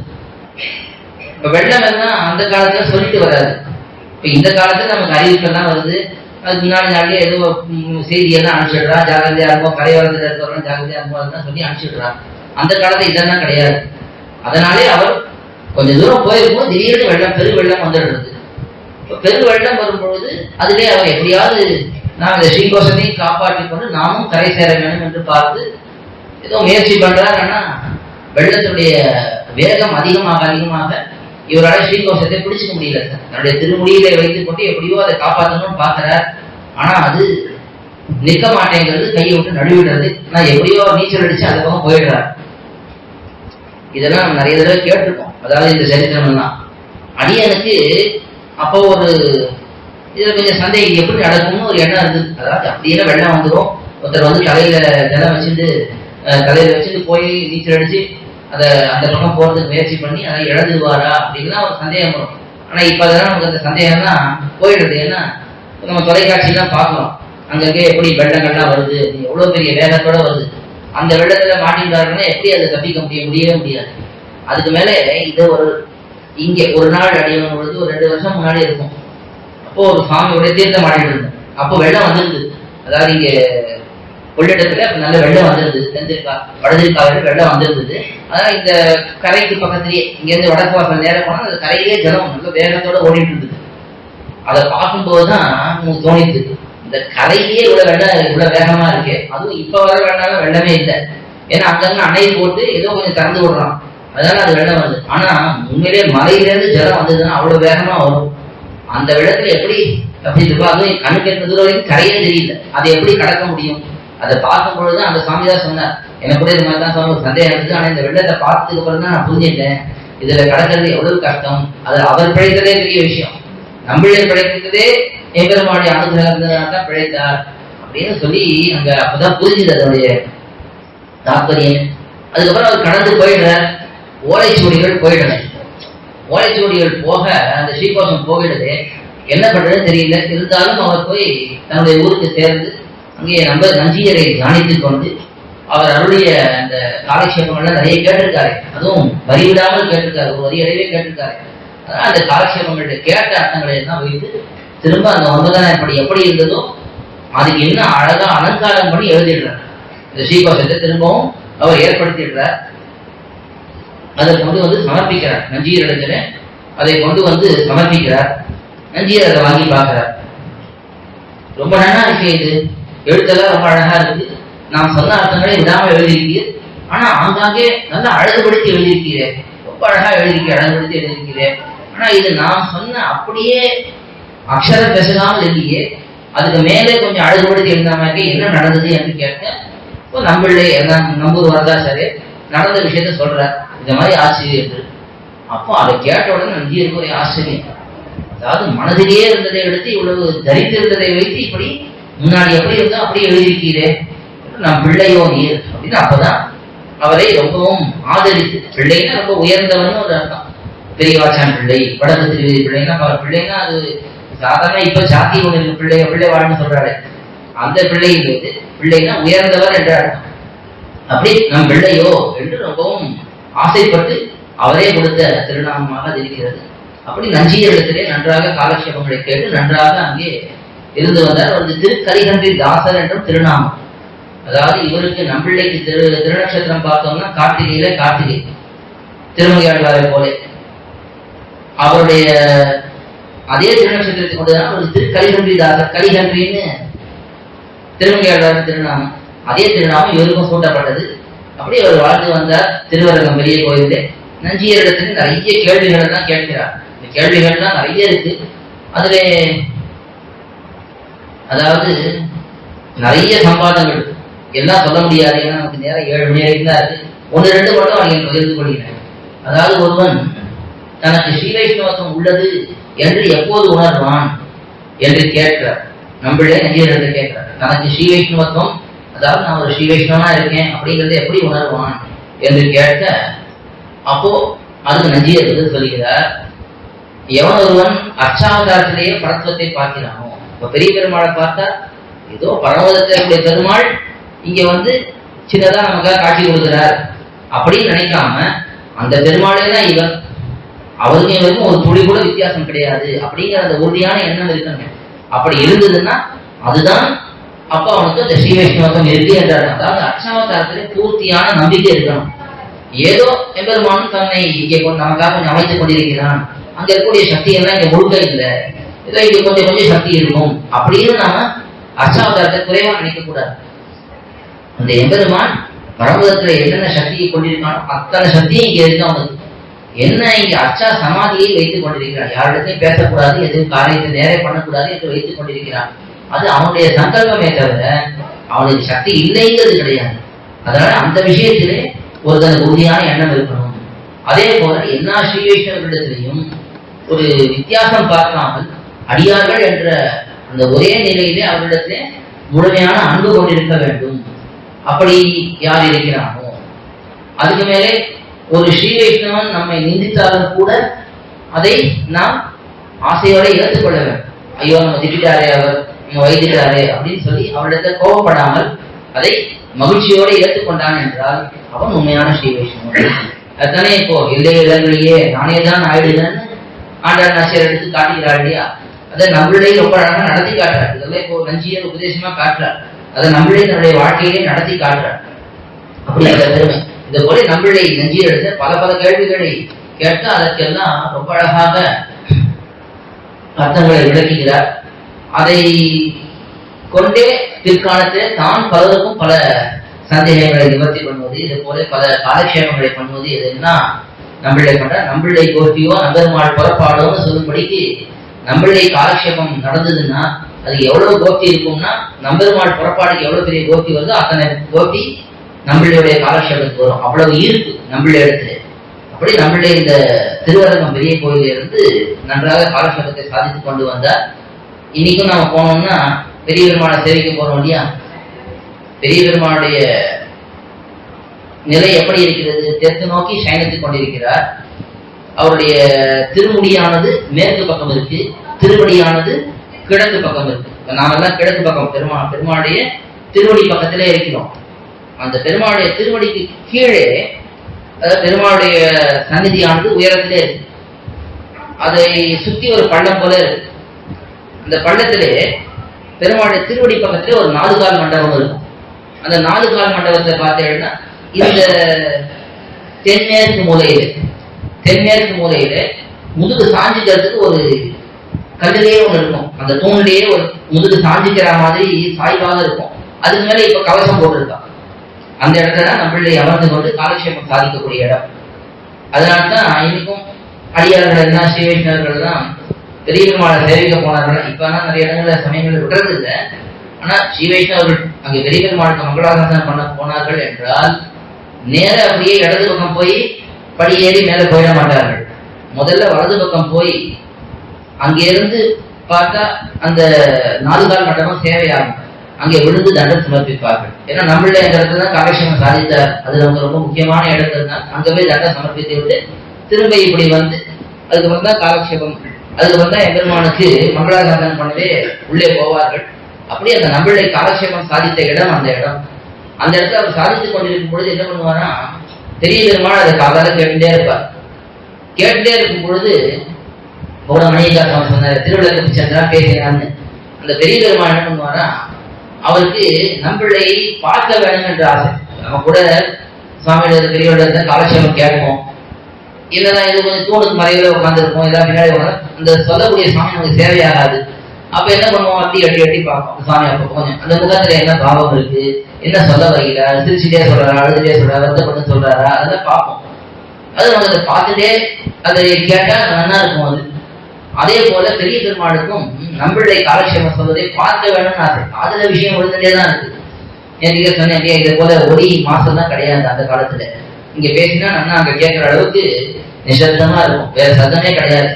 இப்ப வெள்ளம் எல்லாம் அந்த காலத்துல சொல்லிட்டு வராது. இப்ப இந்த காலத்துல நமக்கு அறிவிப்பெல்லாம் வருது. அதுக்கு முன்னாடி நாளே ஏதோ செய்தியெல்லாம் அனுப்பிச்சிடுறா, ஜாகிரதையா இருக்கும், கரையோரத்தில் இருக்கிறவங்க ஜாகிரதையா இருக்கும் சொல்லி அனுப்பிச்சிடுறா. அந்த காலத்துல இதெல்லாம் கிடையாது. அதனாலே அவர் கொஞ்சம் தூரம் போயிருக்கும், திடீர்னு வெள்ளம், பெரு வெள்ளம் வந்துடுறது. பெரு வெள்ளம் வரும்பொழுது அதிலே அவர் எப்படியாவது நாம் இந்த ஸ்ரீகோஷத்தையும் காப்பாற்றிக் கொண்டு நாமும் கரை சேர வேண்டும் என்று பார்த்து ஏதோ முயற்சி பண்றார். ஆனா வெள்ளத்துடைய வேகம் அதிகமாக இவரால் ஸ்ரீகோஷத்தை பிடிச்சிக்க முடியல. தன்னுடைய திருமுடியில வைத்துக் கொண்டு எப்படியோ அதை காப்பாற்றணும்னு பார்க்கிறார். ஆனா அது நிற்க மாட்டேங்கிறது, கையை விட்டு நடுவிடுறது. ஆனா எப்படியோ நீச்சல் அடிச்சு அந்த பக்கம் போயிடுறார். இதெல்லாம் நம்ம நிறைய தடவை கேட்டிருக்கோம். அதாவது இந்த சரித்திரம் தான். அடியனுக்கு அப்போ ஒரு இதுல கொஞ்சம் சந்தேகம், எப்படி நடக்கும்னு ஒரு எண்ணம் இருந்தது. அதாவது அப்படியே வெள்ளம் வந்துடும், ஒருத்தர் வந்து தலையில ஜலம் வச்சுட்டு தலையில வச்சுட்டு போய் நீச்சல் அடிச்சு அதை அந்த பக்கம் போறதுக்கு முயற்சி பண்ணி அதை இழந்துடுவாரா அப்படின்லாம் ஒரு சந்தேகம் வரும். ஆனா இப்ப அதெல்லாம் நமக்கு அந்த சந்தேகம்லாம் போயிடுது. ஏன்னா நம்ம தொலைக்காட்சியெல்லாம் பார்க்கிறோம், அங்கங்கே எப்படி வெள்ளங்கள்லாம் வருது, எவ்வளவு பெரிய வேகத்தோட வருது. அந்த வெள்ளத்துல மாட்டின்றாருன்னா எப்படி அதை தப்பிக்க முடியவே முடியாது. அதுக்கு மேல இது இங்கே ஒரு நாள் அடியவன் பொழுது ஒரு 2 வருஷம் முன்னாடி இருக்கும். அப்போ ஒரு சுவாமியோட தீர்த்தம் ஆடிட்டு இருந்தோம். அப்போ வெள்ளம் வந்துருது. அதாவது இங்க கொள்ளிடத்துல நல்ல வெள்ளம் வந்துருது. வடதிற்காவில வெள்ளம் வந்துருந்தது. அதனால இந்த கரைக்கு பக்கத்திலேயே இங்க இருந்து வடக்கு வாசல் நேரம் போனா அந்த கரையிலே ஜலம் நல்ல வேகத்தோட ஓடிட்டு இருந்தது. அதை பார்க்கும்போதுதான் உங்களுக்கு தோணிட்டு, இந்த கரையிலேயே இவ்வளவு வேகமா இருக்கு. அதுவும் இப்ப வர வேண்டாம், வெள்ளமே இல்லை. ஏன்னா அங்கங்க அணை போட்டு ஏதோ கொஞ்சம் திறந்து விடுறான், அதனால அது வெள்ளம் வருது. ஆனா உண்மையிலே மலையிலேருந்து ஜலம் வந்ததுன்னா அவ்வளவு வேகமா வரும். அந்த வெள்ளத்துல எப்படி தப்பிட்டு அதுவும் கண்ணுக்கு எட்டு தூரம் வரைக்கும் கரையே தெரியல, அதை எப்படி கடக்க முடியும்? அதை பார்க்கும் பொழுது அந்த சுவாமி தான் சொன்னார், எனக்கு கூட இது மாதிரி தான் சுவாமி சந்தேகம் இருந்தது. ஆனா இந்த வெள்ளத்தை பார்த்ததுக்கு அப்புறம் தான் நான் புரிஞ்சுட்டேன், இதுல கடக்கிறது எவ்வளவு கஷ்டம். அது அவர் பிழைத்ததே பெரிய விஷயம், நம்மளே பிழைத்ததே எம்பெருமானுடைய அனுகிரகம் தான் பிழைத்தார் அப்படின்னு சொல்லி அங்க அப்பதான் புரிஞ்சுது அதனுடைய தாற்பயம். அதுக்கப்புறம் அவர் கடந்து போயிடுறார். ஓலைச்சுவடிகள் போயிடுற, ஓலைச்சுவடிகள் போக அந்த ஸ்ரீகோஷம் போகிடுது. என்ன பண்றதுன்னு தெரியல. இருந்தாலும் அவர் போய் தன்னுடைய ஊருக்கு சேர்ந்து அங்கே நம்ம நஞ்சியரை தியானித்துக் கொண்டு அவர் அருளிய அந்த காலக்ஷேபங்கள்லாம் நிறைய கேட்டிருக்காரு. அதுவும் வரிவிடாமல் கேட்டிருக்காரு, ஒரு வரியிடையே கேட்டிருக்காரு. அதனால அந்த காலக்ஷேபங்களுடைய கேட்ட அர்த்தங்களை எல்லாம் வைத்து திரும்ப அந்த 9ஆம் எப்படி இருந்ததோ அதுக்கு இன்னும் அழகா அலங்காரம் பண்ணி எழுதிடுறார். இந்த ஸ்ரீகோஷத்தை திரும்பவும் அவர் ஏற்படுத்திடுறார். அதை கொண்டு வந்து சமர்ப்பிக்கிறார். நஞ்சியர் இடத்துல அதை கொண்டு வந்து சமர்ப்பிக்கிறார். நஞ்சியர் அதை வாங்கி பார்க்கிறார். ரொம்ப நல்லா இருக்கு, இது எழுத்தெல்லாம் ரொம்ப அழகா இருக்கு, நாம் சொன்ன அர்த்தங்களை விடாம எழுதியிருக்கீர். ஆனா ஆங்காங்கே நல்லா அழகுபடுத்தி எழுதியிருக்கிறேன், ரொம்ப அழகா எழுதியிருக்கேன், அழகுபடுத்தி எழுதியிருக்கிறேன். ஆனா இது நாம் சொன்ன அப்படியே அக்ஷரம் பேசலாமல் இல்லையே, அதுக்கு மேலே கொஞ்சம் அழகுபடுத்தி எழுதாம என்ன நடந்தது என்று கேட்க, நம்மளே நம்பூர் வரதாச்சாரே நடந்த விஷயத்த சொல்றார், இந்த மாதிரி ஆச்சரியம் என்று. அப்போ அதை கேட்ட உடனே நஞ்சியருக்கு ஒரு ஆச்சரியம். அதாவது மனதிலேயே இருந்ததை எடுத்து இவ்வளவு தரித்திருந்ததை வைத்து இப்படி முன்னாடி எப்படி இருந்தா அப்படியே எழுதியிருக்கிறே, நம் பிள்ளையோ நீர் அப்படின்னு. அப்பதான் அவரை ரொம்பவும் ஆதரித்து, பிள்ளைன்னா ரொம்ப உயர்ந்தவன்னு ஒரு அர்த்தம். பெரியவாச்சான் பிள்ளை, வடக்கு திருவேதி பிள்ளைன்னா, அவர் பிள்ளைன்னா அது சாதாரண இப்ப சாத்தி ஒண்ணு பிள்ளை வாழ்ன்னு சொல்றாரு. அந்த பிள்ளை பிள்ளைனா உயர்ந்தவர் என்ற அர்த்தம். அப்படி நம் பிள்ளையோ என்று ரொம்பவும் ஆசைப்பட்டு அவரே கொடுத்த திருநாமமாக அது இருக்கிறது. அப்படி நஞ்சியரிடத்திலே நன்றாக காலக்ஷேபங்களை கேட்டு நன்றாக அங்கே இருந்து வந்தார். வந்து திருக்கரிகன்றி தாசர் என்றும் திருநாமம். அதாவது இவருக்கு நம்பிள்ளைக்கு திருநட்சத்திரம் பார்த்தோம்னா கார்த்திகை திருமகையாழ்வாரை போல அவருடைய அதே திருநட்சத்திரத்தை கொண்டுதான் ஒரு திருக்கரிகன்றி தாசர். கரிகன்றின்னு திருமகையாழ்வார் திருநாமம். அதே திருநாமம் இவருக்கும் சூட்டப்பட்டது. அப்படி அவர் வாழ்ந்து வந்தார் திருவரங்கம் பெரிய கோயிலே. நஞ்சியரிடத்துல நிறைய கேள்விகளை தான் கேட்கிறார். இந்த கேள்விகள்லாம் நிறைய இருக்கு. அதுல அதாவது நிறைய சம்பாதங்கள் எல்லாம் சொல்ல முடியாது. ஏன்னா நமக்கு நேரம் 7 மணி வரைக்கும் தான் இருக்கு. 1-2 மட்டும் அவங்க பகிர்ந்து கொள்கிறேன். அதாவது ஒருவன் தனக்கு ஸ்ரீவைஷ்ணவத்துவம் உள்ளது என்று எப்போது உணர்வான் என்று கேட்கிறார். நம்மளே நஞ்சியரிடத்தை கேட்கிறார். தனக்கு ஸ்ரீவைஷ்ணவத்துவம், அதாவது நான் ஒரு ஸ்ரீவைஷ்ணவனா இருக்கேன் அப்படிங்கறத எப்படி உணர்வான் என்று கேட்க, அப்போ அதுக்கு நஞ்சியர் சொல்கிறார், எவன் ஒருவன் அர்ச்சாவதாரத்திலேயே பரத்துவத்தை பார்க்கிறானோ, இப்ப பெரிய பெருமாளை பார்த்தா ஏதோ பரமதத்தினுடைய பெருமாள் இங்க வந்து சின்னதா நமக்காக காட்சி கொடுக்கிறார் அப்படின்னு நினைக்காம அந்த பெருமாளே தான் இவன், அவருக்கு இவருக்கும் ஒரு துளி கூட வித்தியாசம் கிடையாது அப்படிங்கிற அந்த உறுதியான எண்ணம் இருக்குங்க. அப்படி இருந்ததுன்னா அதுதான் அப்ப அவனுக்கு அந்த ஸ்ரீ வைஷ்ணவத்துவம் இருக்கு என்றார். அதாவது அர்ச்சாவதாரத்திலே பூர்த்தியான நம்பிக்கை இருக்கணும். ஏதோ எம்பெருமானும் தன்னை இங்கே நமக்காக கொஞ்சம் அமைத்துக் கொண்டிருக்கிறான், அங்க இருக்கக்கூடிய சக்தி எல்லாம் இங்க முழுக்க இல்லை, ஏதோ இங்க கொஞ்சம் கொஞ்சம் சக்தி இருக்கும் அப்படின்னு நாம அர்ச்சாவதாரத்தை குறைவா நினைக்க கூடாது. அந்த எம்பெருமான் பரமதத்துல என்னென்ன சக்தியை கொண்டிருக்கானோ அத்தனை சக்தியும் இங்க இருக்கு. அவனுக்கு என்ன இங்க அர்ச்சா சமாதியை வைத்துக் கொண்டிருக்கிறான், யாரிடத்தையும் பேசக்கூடாது, எதுவும் காரியத்தை நேரே பண்ணக்கூடாது என்று வைத்துக் கொண்டிருக்கிறான். அது அவனுடைய சங்கல்பமே தவிர அவனுக்கு சக்தி இல்லைங்கிறது கிடையாது. அதனால அந்த விஷயத்திலே ஒரு உறுதியான எண்ணம் இருக்கணும். அதே போல எல்லா ஸ்ரீ வைஷ்ணவர்களிடத்திலையும் ஒரு வித்தியாசம் பார்க்காமல் அடியார்கள் என்ற அந்த ஒரே நிலையிலே அவர்களிடத்திலே முழுமையான அன்பு கொண்டிருக்க வேண்டும். அப்படி யார் இருக்கிறானோ அதுக்கு மேலே ஒரு ஸ்ரீ வைஷ்ணவன் நம்மை நிந்தித்தாலும் கூட அதை நாம் ஆசையோட ஏற்றுக்கொள்ள வேண்டும். ஐயோ நம்ம திட்டாரே, அவர் நம்ம வைத்திட்டாரே அப்படின்னு சொல்லி அவரிடத்தை கோபப்படாமல் அதை மகிழ்ச்சியோடு ஏற்றுக்கொண்டான் என்றால் அவன் உண்மையான ஸ்ரீ வைஷ்ணவன். அதுதானே இப்போ எல்லை இடங்களிலேயே நானே தான் ஆயிடுதுன்னு ஆண்டாள் நாச்சியார் எடுத்து காட்டுகிறார் இல்லையா? அதை நம்மளே ரொம்ப அழகா நடத்தி காட்டுறார். இதெல்லாம் இப்போ நஞ்சியர் உபதேசமா காட்டுறார். அதை நம்மளே தன்னுடைய வாழ்க்கையிலே நடத்தி காட்டுறார். அப்படி அந்த பெருமை இந்த போல நம்மளை நஞ்சியர் எடுத்து பல கேள்விகளை கேட்டு அதற்கெல்லாம் ரொம்ப அழகாக அர்த்தங்களை விளக்குகிறார். அதை கொண்டே பிற்காலத்திலே தான் பலருக்கும் பல சந்தேகங்களை நிவர்த்தி பண்ணுவது, இது போல பல காலக்ஷேபங்களை பண்ணுவது, எதுனா நம்மளை பண்ற நம்மளை கோஷ்டியோ நம்பெருமாள் புறப்பாடோன்னு சொல்லும்படிக்கு நம்மளை காலக்ஷேபம் நடந்ததுன்னா அது எவ்வளவு கோஷ்டி இருக்கும்னா நம்பெருமாள் புறப்பாடுக்கு எவ்வளவு பெரிய கோஷ்டி வருதோ அத்தனை கோஷ்டி நம்மளுடைய காலக்ஷேபத்துக்கு வரும். அவ்வளவு ஈர்ப்பு நம்மளுடைய இடத்துல. அப்படி நம்மளுடைய இந்த திருவரங்கம் பெரிய கோயில இருந்து நன்றாக காலக்ஷேபத்தை சாதித்து கொண்டு வந்தார். இன்னைக்கும் நாம போனோம்னா பெரிய பெருமாளை சேவிக்க போறோம் இல்லையா? பெரிய பெருமாளுடைய நிலை எப்படி இருக்கிறது? தெற்கு நோக்கி சயனித்துக் கொண்டிருக்கிறார். அவருடைய திருமுடியானது மேற்கு பக்கம் இருக்கு, திருவடியானது கிழக்கு பக்கம் இருக்கு. நாமெல்லாம் கிழக்கு பக்கம் பெருமாளுடைய திருவடி பக்கத்திலே இருக்கிறோம். அந்த பெருமாளுடைய திருவடிக்கு கீழே பெருமாளுடைய சந்நிதியானது உயரத்திலே இருக்கு. அதை சுத்தி ஒரு பள்ளம் போல இருக்கு. அந்த பள்ளத்திலே பெருமாளுடைய திருவடி பக்கத்திலே ஒரு 4 கால் மண்டபம் இருக்கும். அந்த 4 கால் மண்டபத்தை பார்த்தீங்கன்னா இந்த தென்மேற்கு மூலையில முதுகு சாஞ்சிக்கிறதுக்கு ஒரு கல்லிலேயே ஒண்ணு இருக்கும். அந்த தூணிலேயே ஒரு முதுகு சாஞ்சிக்கிற மாதிரி சாய்வாக இருக்கும். அதுக்கு மேல இப்ப கவசம் போட்டிருக்கான். அந்த இடத்துல நம்மளை அமர்ந்து கொண்டு காலக்ஷேபம் சாதிக்கக்கூடிய இடம். அதனால்தான் இன்னைக்கும் அடியார்கள் எல்லாம் ஸ்ரீ வைஷ்ணவர்கள் எல்லாம் பெரிய பெருமாளை சேவிக்க போனார்கள். இப்ப நிறைய இடங்கள்ல சமயங்கள் விடுறது இல்லை. ஆனா ஸ்ரீ வைஷ்ணவர்கள் அங்கே பெரிய பெருமாளுக்கு மங்களாசாசனம் பண்ண போனார்கள் என்றால் நேர அப்படியே இடது பக்கம் போய் படி ஏறி மேல போயிட மாட்டார்கள். முதல்ல வலது பக்கம் போய் அங்கிருந்து பார்த்தா அந்த 4 கால் மண்டபம் சேவையாகும். அங்கே விழுந்து தண்டம் சமர்ப்பிப்பார்கள். ஏன்னா நம்மளே அந்த இடத்துல தான் காலக்ஷேபம் சாதித்தார். அது நமக்கு ரொம்ப முக்கியமான இடத்துல தான் அங்க போய் தண்டம் சமர்ப்பித்து விட்டு திரும்ப இப்படி வந்து அதுக்கப்புறம் தான் காலக்ஷேபம் அதுக்கு வந்தா எம்பெருமானுக்கு மங்களாசாசனம் பண்ணவே உள்ளே போவார்கள். அப்படி அந்த நம்பிள்ளை காலக்ஷேபம் சாதித்த இடம் அந்த இடம். அந்த இடத்துல அவர் சாதித்துக் கொண்டிருக்கும் பொழுது என்ன பண்ணுவாரா, பெரிய பெருமாள் அதை காதால கேட்டுட்டே இருப்பார். கேட்டுட்டே இருக்கும் பொழுது மணியக்காசம் சொன்னார், திருவிழாக்கு சந்திரா பேசினான்னு. அந்த பெரிய பெருமாள் என்ன பண்ணுவாரா, அவருக்கு நம்பிள்ளையை பார்க்க வேண்டும் என்ற ஆசை. நம்ம கூட சுவாமியோட பெரியவர்கிட்ட காலக்ஷேபம் கேட்போம், இல்லைன்னா இது கொஞ்சம் தூணுக்கு மறைவில் உட்காந்துருப்போம், ஏதாவது பின்னாடி அந்த சொல்லக்கூடிய சுவாமி நமக்கு தேவையாகாது. அப்ப என்ன பண்ணுவோம், அப்படி எட்டி எட்டி பார்ப்போம் சுவாமி. அப்ப கொஞ்சம் அந்த முகத்துல என்ன பாவம் இருக்கு, என்ன சொல்ல வைக்கிறார், சிரிச்சுட்டே சொல்றாரா, அழுதுட்டே சொல்றாரா, வருத்தப்பட்டு சொல்றாரா, அதெல்லாம் பார்ப்போம். அது நமக்கு அதை பார்த்துட்டே அதை கேட்டா நல்லா இருக்கும். அது அதே போல பெரிய பெருமாளுக்கும் நம்பிள்ளை காலக்ஷேபம் சொல்வதை பார்க்க வேணும்னு ஆசை. அதுல விஷயம் விழுந்துட்டே தான் இருக்கு. என்கிட்ட சொன்னேன், இதே போல ஒரே மாசம் தான் கிடையாது அந்த காலத்துல. இங்க பேசினா நல்லா அங்க கேட்கிற அளவுக்கு நிசப்தமா இருக்கும், வேற சத்தமே கிடையாது.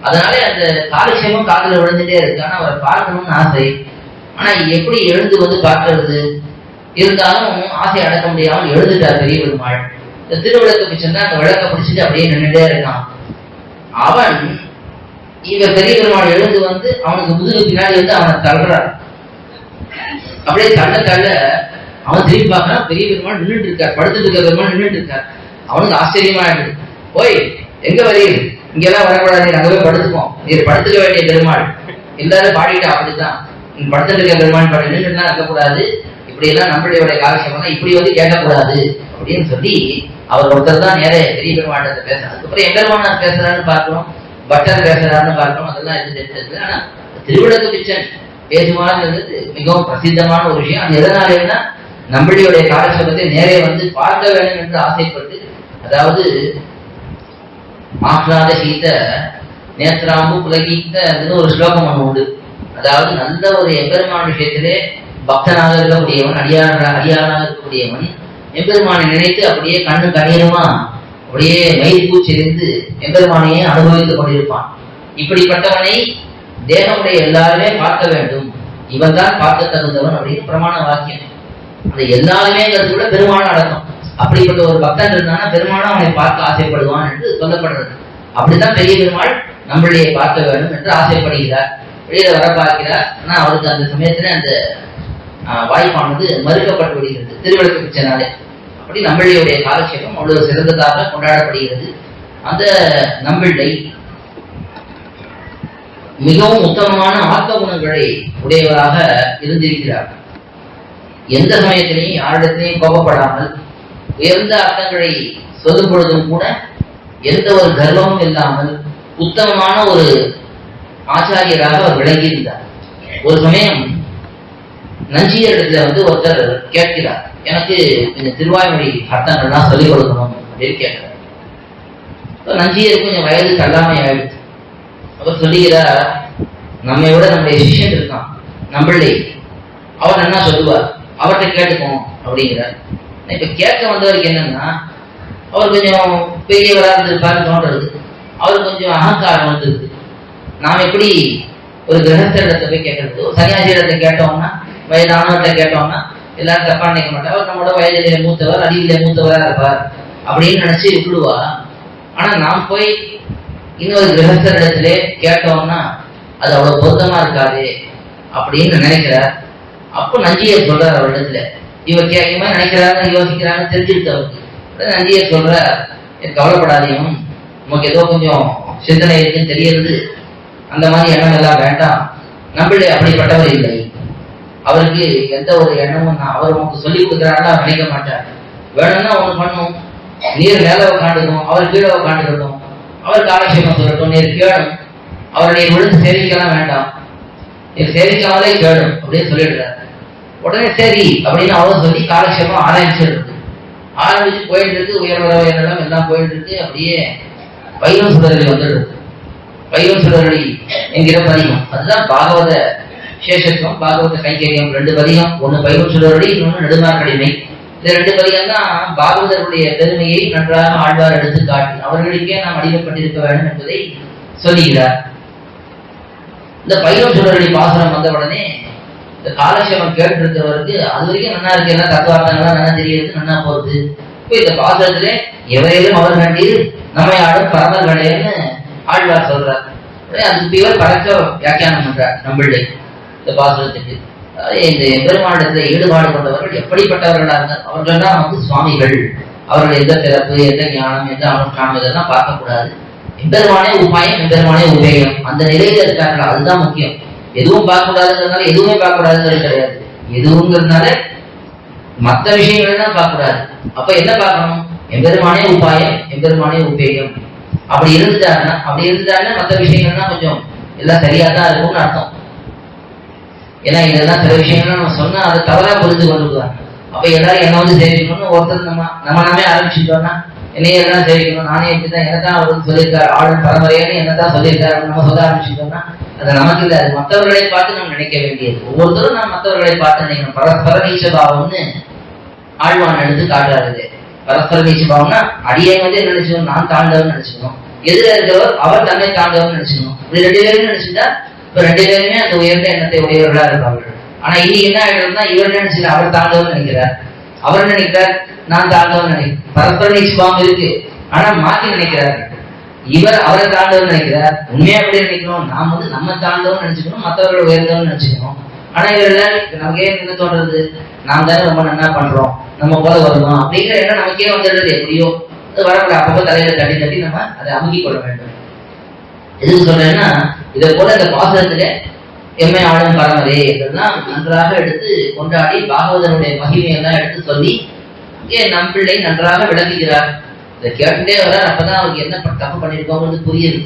அதனால அந்த காலக்ஷேபம் காதல விழுந்துட்டே இருக்கு. ஆனா அவரை பார்க்கணும்னு ஆசை. ஆனா எப்படி எழுந்து வந்து பார்க்கறது, இருந்தாலும் ஆசை அடக்க முடியாமல் எழுந்துட்டார் பெரிய பெருமாள். இந்த திருவிளக்குக்கு சென்றா அந்த விளக்க பிடிச்சிட்டு அப்படியே நின்றுட்டே இருக்கான். அவன் இவ பெரிய பெருமாள் எழுந்து வந்து அவனுக்கு முதுகு பின்னாடி வந்து அவனை தள்ளுறான். அப்படியே தள்ள தள்ள அவன் திரும்பி பார்க்கறான், பெரிய பெருமாள் நின்றுட்டு இருக்கார், படுத்துட்டு இருக்க பெருமாள் நின்றுட்டு இருக்கார். அவனுக்கு ஆச்சரியமா இருக்கு. போய் எங்க வரீங்க, இங்கெல்லாம் வரக்கூடாது, அங்கவே படுத்துப்போம், நீர் படுத்துக்க வேண்டிய பெருமாள். எல்லாரும் பாடிட்டா அப்படித்தான், படுத்துட்டு இருக்க பெருமாள் பாடி நின்றுலாம் இருக்கக்கூடாது, இப்படி எல்லாம் நம்மளுடைய காலட்சேபம் இப்படி வந்து கேட்கக்கூடாது அப்படின்னு சொல்லி அவர் ஒருத்தர் தான் நேர பெரிய பெருமாள் பேசுறாரு. அதுக்கப்புறம் எம்பெருமானார் பேசுறான்னு பார்க்கிறோம், பட்டர் பேசுறாருன்னு பார்க்கிறோம், அதெல்லாம் எது தெரிஞ்சது. ஆனா திருவிளக்கு பிச்சன் பேசுவார்ன்றது மிகவும் பிரசித்தமான ஒரு விஷயம். அது எதனாலன்னா நம்மளுடைய காலட்சேபத்தை நேரே வந்து பார்க்க வேண்டும் என்று ஆசைப்பட்டு, அதாவது மாற்றாத சீத நேத்ராம்பு புலகீத்த ஒரு ஸ்லோகம் ஒன்று உண்டு. அதாவது நல்ல ஒரு எம்பெருமான் விஷயத்திலே பக்தனாக இருக்கக்கூடியவன், அடியாராக இருக்கக்கூடியவன் எம்பெருமானை நினைத்து அப்படியே கண்ணு கண்ணீருமா அப்படியே மயில் பூச்செறிந்து எம்பெருமானையே அனுபவித்துக் கொண்டிருப்பான். இப்படிப்பட்டவனை தேகமுடைய எல்லாருமே பார்க்க வேண்டும், இவன் தான் பார்க்க தகுந்தவன் அப்படின்னு பிரமாண வாக்கியம். அந்த எல்லாருமே கூட பெருமானம் அடக்கம். அப்படிப்பட்ட ஒரு பக்தன் இருந்தானா பெருமானம் அவனை பார்க்க ஆசைப்படுவான் என்று சொல்லப்படுறது. அப்படித்தான் பெரிய பெருமாள் நம்மளையே பார்க்க வேண்டும் என்று ஆசைப்படுகிறார், வெளியில வர பார்க்கிறார். ஆனா அவருக்கு அந்த சமயத்துல அந்த வாய்ப்பானது மறுக்கப்பட்டு விடுகிறது திருவிளக்கு பிச்சனாலே. அப்படி நம்பிள்ளையுடைய காலட்சேபம் அவ்வளவு சிறந்ததாக கொண்டாடப்படுகிறது. அந்த நம்பிள்ளை மிகவும் உத்தமமான ஆத்ம குணங்களை உடையவராக இருந்திருக்கிறார். எந்த சமயத்திலையும் யாரிடத்திலையும் கோபப்படாமல் உயர்ந்த அர்த்தங்களை சொல்லும் பொழுதும் கூட எந்த ஒரு கர்வமும் இல்லாமல் உத்தமமான ஒரு ஆச்சாரியராக அவர் விளங்கியிருந்தார். ஒரு சமயம் நஞ்சியரிடத்துல வந்து ஒருத்தர் கேட்கிறார், எனக்கு இந்த திருவாய்மொழி அர்த்தங்கள்லாம் சொல்லிக் கொடுக்கணும் அப்படின்னு கேட்கிறார். நஞ்சியருக்கு கொஞ்சம் வயது கல்லாமை ஆயிடுச்சு. அவர் சொல்லுகிறார், நம்மை விட நம்முடைய சிஷ்யன் இருக்கான் நம்பிள்ளை, அவர் என்ன சொல்லுவார், அவர்கிட்ட கேட்டுக்கோம் அப்படிங்கிறார். இப்ப கேட்க வந்தவருக்கு என்னன்னா, அவர் கொஞ்சம் பெரியவராக இருந்திருப்பாருன்னு தோன்றது. அவர் கொஞ்சம் அகங்காரம் வந்துருக்கு. நாம் எப்படி ஒரு கிரகஸ்தரிடத்தை போய் கேட்கறது, ஒரு சன்னியாசியிடத்தை கேட்டோம்னா, வயதானவர்கிட்ட கேட்டோம்னா எல்லாரும் தப்பா நினைக்க மாட்டார், அவர் நம்மளோட வயதிலே மூத்தவர், அறிவிலே மூத்தவரா இருப்பார் அப்படின்னு நினைச்சு விடுவா. ஆனா நாம் போய் இன்னொரு கிரகஸ்தரிடத்திலே கேட்டோம்னா அது அவ்வளவு பொருத்தமா இருக்காது அப்படின்னு நினைக்கிறார். அப்போ நஞ்சியர் சொல்றார் அவரிடத்துல, இவர் கேட்குமா நினைக்கிறாரு யோசிக்கிறான்னு தெரிஞ்சுக்கிட்டு அவருக்கு நஞ்சியர் சொல்றார், கவலைப்படாதையும், நமக்கு ஏதோ கொஞ்சம் சிந்தனை இருக்குன்னு தெரியுது, அந்த மாதிரி எண்ணம் எல்லாம் வேண்டாம், நம்மளே அப்படிப்பட்டவர் இல்லை, அவருக்கு எந்த ஒரு எண்ணமும் அவர் உங்களுக்கு சொல்லி கொடுக்குறாருன்னா நினைக்க மாட்டார். வேணும்னா ஒண்ணு பண்ணும், நீர் மேல உட்காந்துக்கணும், அவர் கீழே உட்காந்துக்கட்டும், அவர் காலட்சேபம் சொல்லட்டும், நீர் கேளும், அவருடைய விழுந்து சேவிக்கலாம் வேண்டாம், நீர் சேவிக்காமலே கேளும் அப்படின்னு சொல்லிடுறாரு. உடனே சரி அப்படின்னு அவர் சொல்லி காலட்சேபம் ஆரம்பிச்சு போயிட்டு இருக்கு. உயர்வரம் எல்லாம் போயிட்டு இருக்கு. அப்படியே பைரவ சுடரடி வந்துடுது. பைரவ சுடரடி என்கிற பதிகம், அதுதான் பாகவத சேஷத்துவம், பாகவத கைங்கரியம். ரெண்டு பதிகம், ஒண்ணு பைரவ சுடரடி, இன்னொன்னு நெடுமார்கடிமை. இந்த ரெண்டு பதிகம் தான் பாகவதருடைய பெருமையை நன்றாக ஆழ்வார் எடுத்து காட்டி அவர்களுக்கே நாம் அடிமைப்பட்டிருக்க வேண்டும் என்பதை சொல்லுகிறார். இந்த பைரவ சுடரடி பாசனம் வந்த உடனே இந்த காலட்சேபம் கேட்டு இருக்கிறவருக்கு அது வரைக்கும் நல்லா இருக்கு, எல்லாம் தத்துவார்த்தங்கள்லாம் நல்லா தெரியுது, நல்லா போகுது. இப்ப இந்த பாசனத்திலே எவரையிலும் அவர் கண்டீர் நம்மை ஆடும் பரமர்களேன்னு ஆழ்வார் சொல்றார். அதுக்கு இவர் பறக்க வியாக்கியானம் பண்றார் நம்மளுடைய இந்த பாசுரத்துக்கு. இந்த எம்பெருமானிடத்துல ஈடுபாடு கொண்டவர்கள் எப்படிப்பட்டவர்களா இருந்தார், அவர்கள் தான் வந்து சுவாமிகள். அவர்கள் எந்த பிறப்பு, எந்த ஞானம், எந்த அனுஷ்டானம் இதெல்லாம் பார்க்கக்கூடாது. எம்பெருமானே உபாயம், எம்பெருமானே உபேயம், அந்த நிலையில இருக்கார்கள். அதுதான் முக்கியம். எதுவும் பார்க்கக்கூடாதுங்கிறதுனால எதுவுமே பார்க்கக்கூடாதுங்கிறது கிடையாது. எதுவுங்கிறதுனால மற்ற விஷயங்கள் தான் பார்க்கக்கூடாது. அப்ப என்ன பார்க்கணும்? எம்பெருமானே உபாயம், எம்பெருமானே உபேயம். அப்படி இருந்துட்டாருன்னா மற்ற விஷயங்கள்லாம் கொஞ்சம் எல்லாம் சரியா தான் இருக்கும்னு அர்த்தம். ஏன்னா இதெல்லாம் சில விஷயங்கள்லாம் நம்ம சொன்னா அதை தவறா புரிஞ்சு கொண்டுக்குவாங்க. அப்ப எல்லாரும் என்ன வந்து சேவிக்கணும்னு ஒருத்தர் நாமே ஆரம்பிச்சுட்டோம்னா என்னையே எல்லாம் சேவிக்கணும், நானே இப்படிதான் என்னதான் அவர் சொல்லியிருக்காரு, ஆளும் பரம்பரையானு என்னதான் சொல்லியிருக்காரு நம்ம சொல்ல ஆரம்பிச்சுட்டோம்னா அது நமக்கு இல்லை. அது மற்றவர்களை பார்த்து நம்ம நினைக்க வேண்டியது. ஒவ்வொருத்தரும் நம்ம மற்றவர்களை பார்த்து நினைக்கணும். பரஸ்பர நீச்சபாவம்னு ஆழ்வான் எடுத்து காட்டுறாரு. பரஸ்பர நீச்சபாவம்னா அடியை வந்து என்ன நினைச்சுக்கணும், நான் தாண்டவன் நினைச்சுக்கணும், எதிர இருக்கிறவர் அவர் தன்னை தாண்டவன் நினைச்சுக்கணும். இப்படி 2 பேரும் நினைச்சுட்டா இப்ப 2 பேருமே அந்த உயர்ந்த எண்ணத்தை உடையவர்களா இருப்பார்கள். ஆனா இனி என்ன ஆயிடும்னா இவர் நினைச்சுல அவர் தாண்டவன் நினைக்கிறார், அவர் நினைக்கிறார் நான் தாண்டவன் நினைக்கிறேன். பரஸ்பர நீச்சபாவம் இருக்கு, ஆனா மாத்தி நினைக்கிறார். இவர் அவரை தாண்டவன் நினைக்கிறார். உண்மையா எப்படி நினைக்கணும், நாம் வந்து நம்ம தாண்டவன் நினைச்சுக்கணும், மற்றவர்கள் உயர்ந்தவன் நினைச்சுக்கணும். ஆனா இவரெல்லாம் நமக்கே என்ன தோன்றது, நாம் தானே ரொம்ப நல்லா பண்றோம், நம்ம போல வருவோம் அப்படிங்கிற எண்ணம் நமக்கே வந்துடுறது. எப்படியோ அது வரக்கூடாது. அப்பப்போ தலையில தட்டி தட்டி நம்ம அதை அமுக்கிக் கொள்ள வேண்டும். எதுக்கு சொல்றேன்னா இதை போல இந்த பாசுரத்துல எம்மை ஆளும் பரமரே இதெல்லாம் நன்றாக எடுத்து கொண்டாடி பாகவதனுடைய மகிமையெல்லாம் எடுத்து சொல்லி இங்கே நம் பிள்ளை நன்றாக விளக்குகிறார். இதை கேட்டுட்டே வர அப்பதான் அவருக்கு என்ன தப்பு பண்ணிருக்கோங்கிறது புரியுது.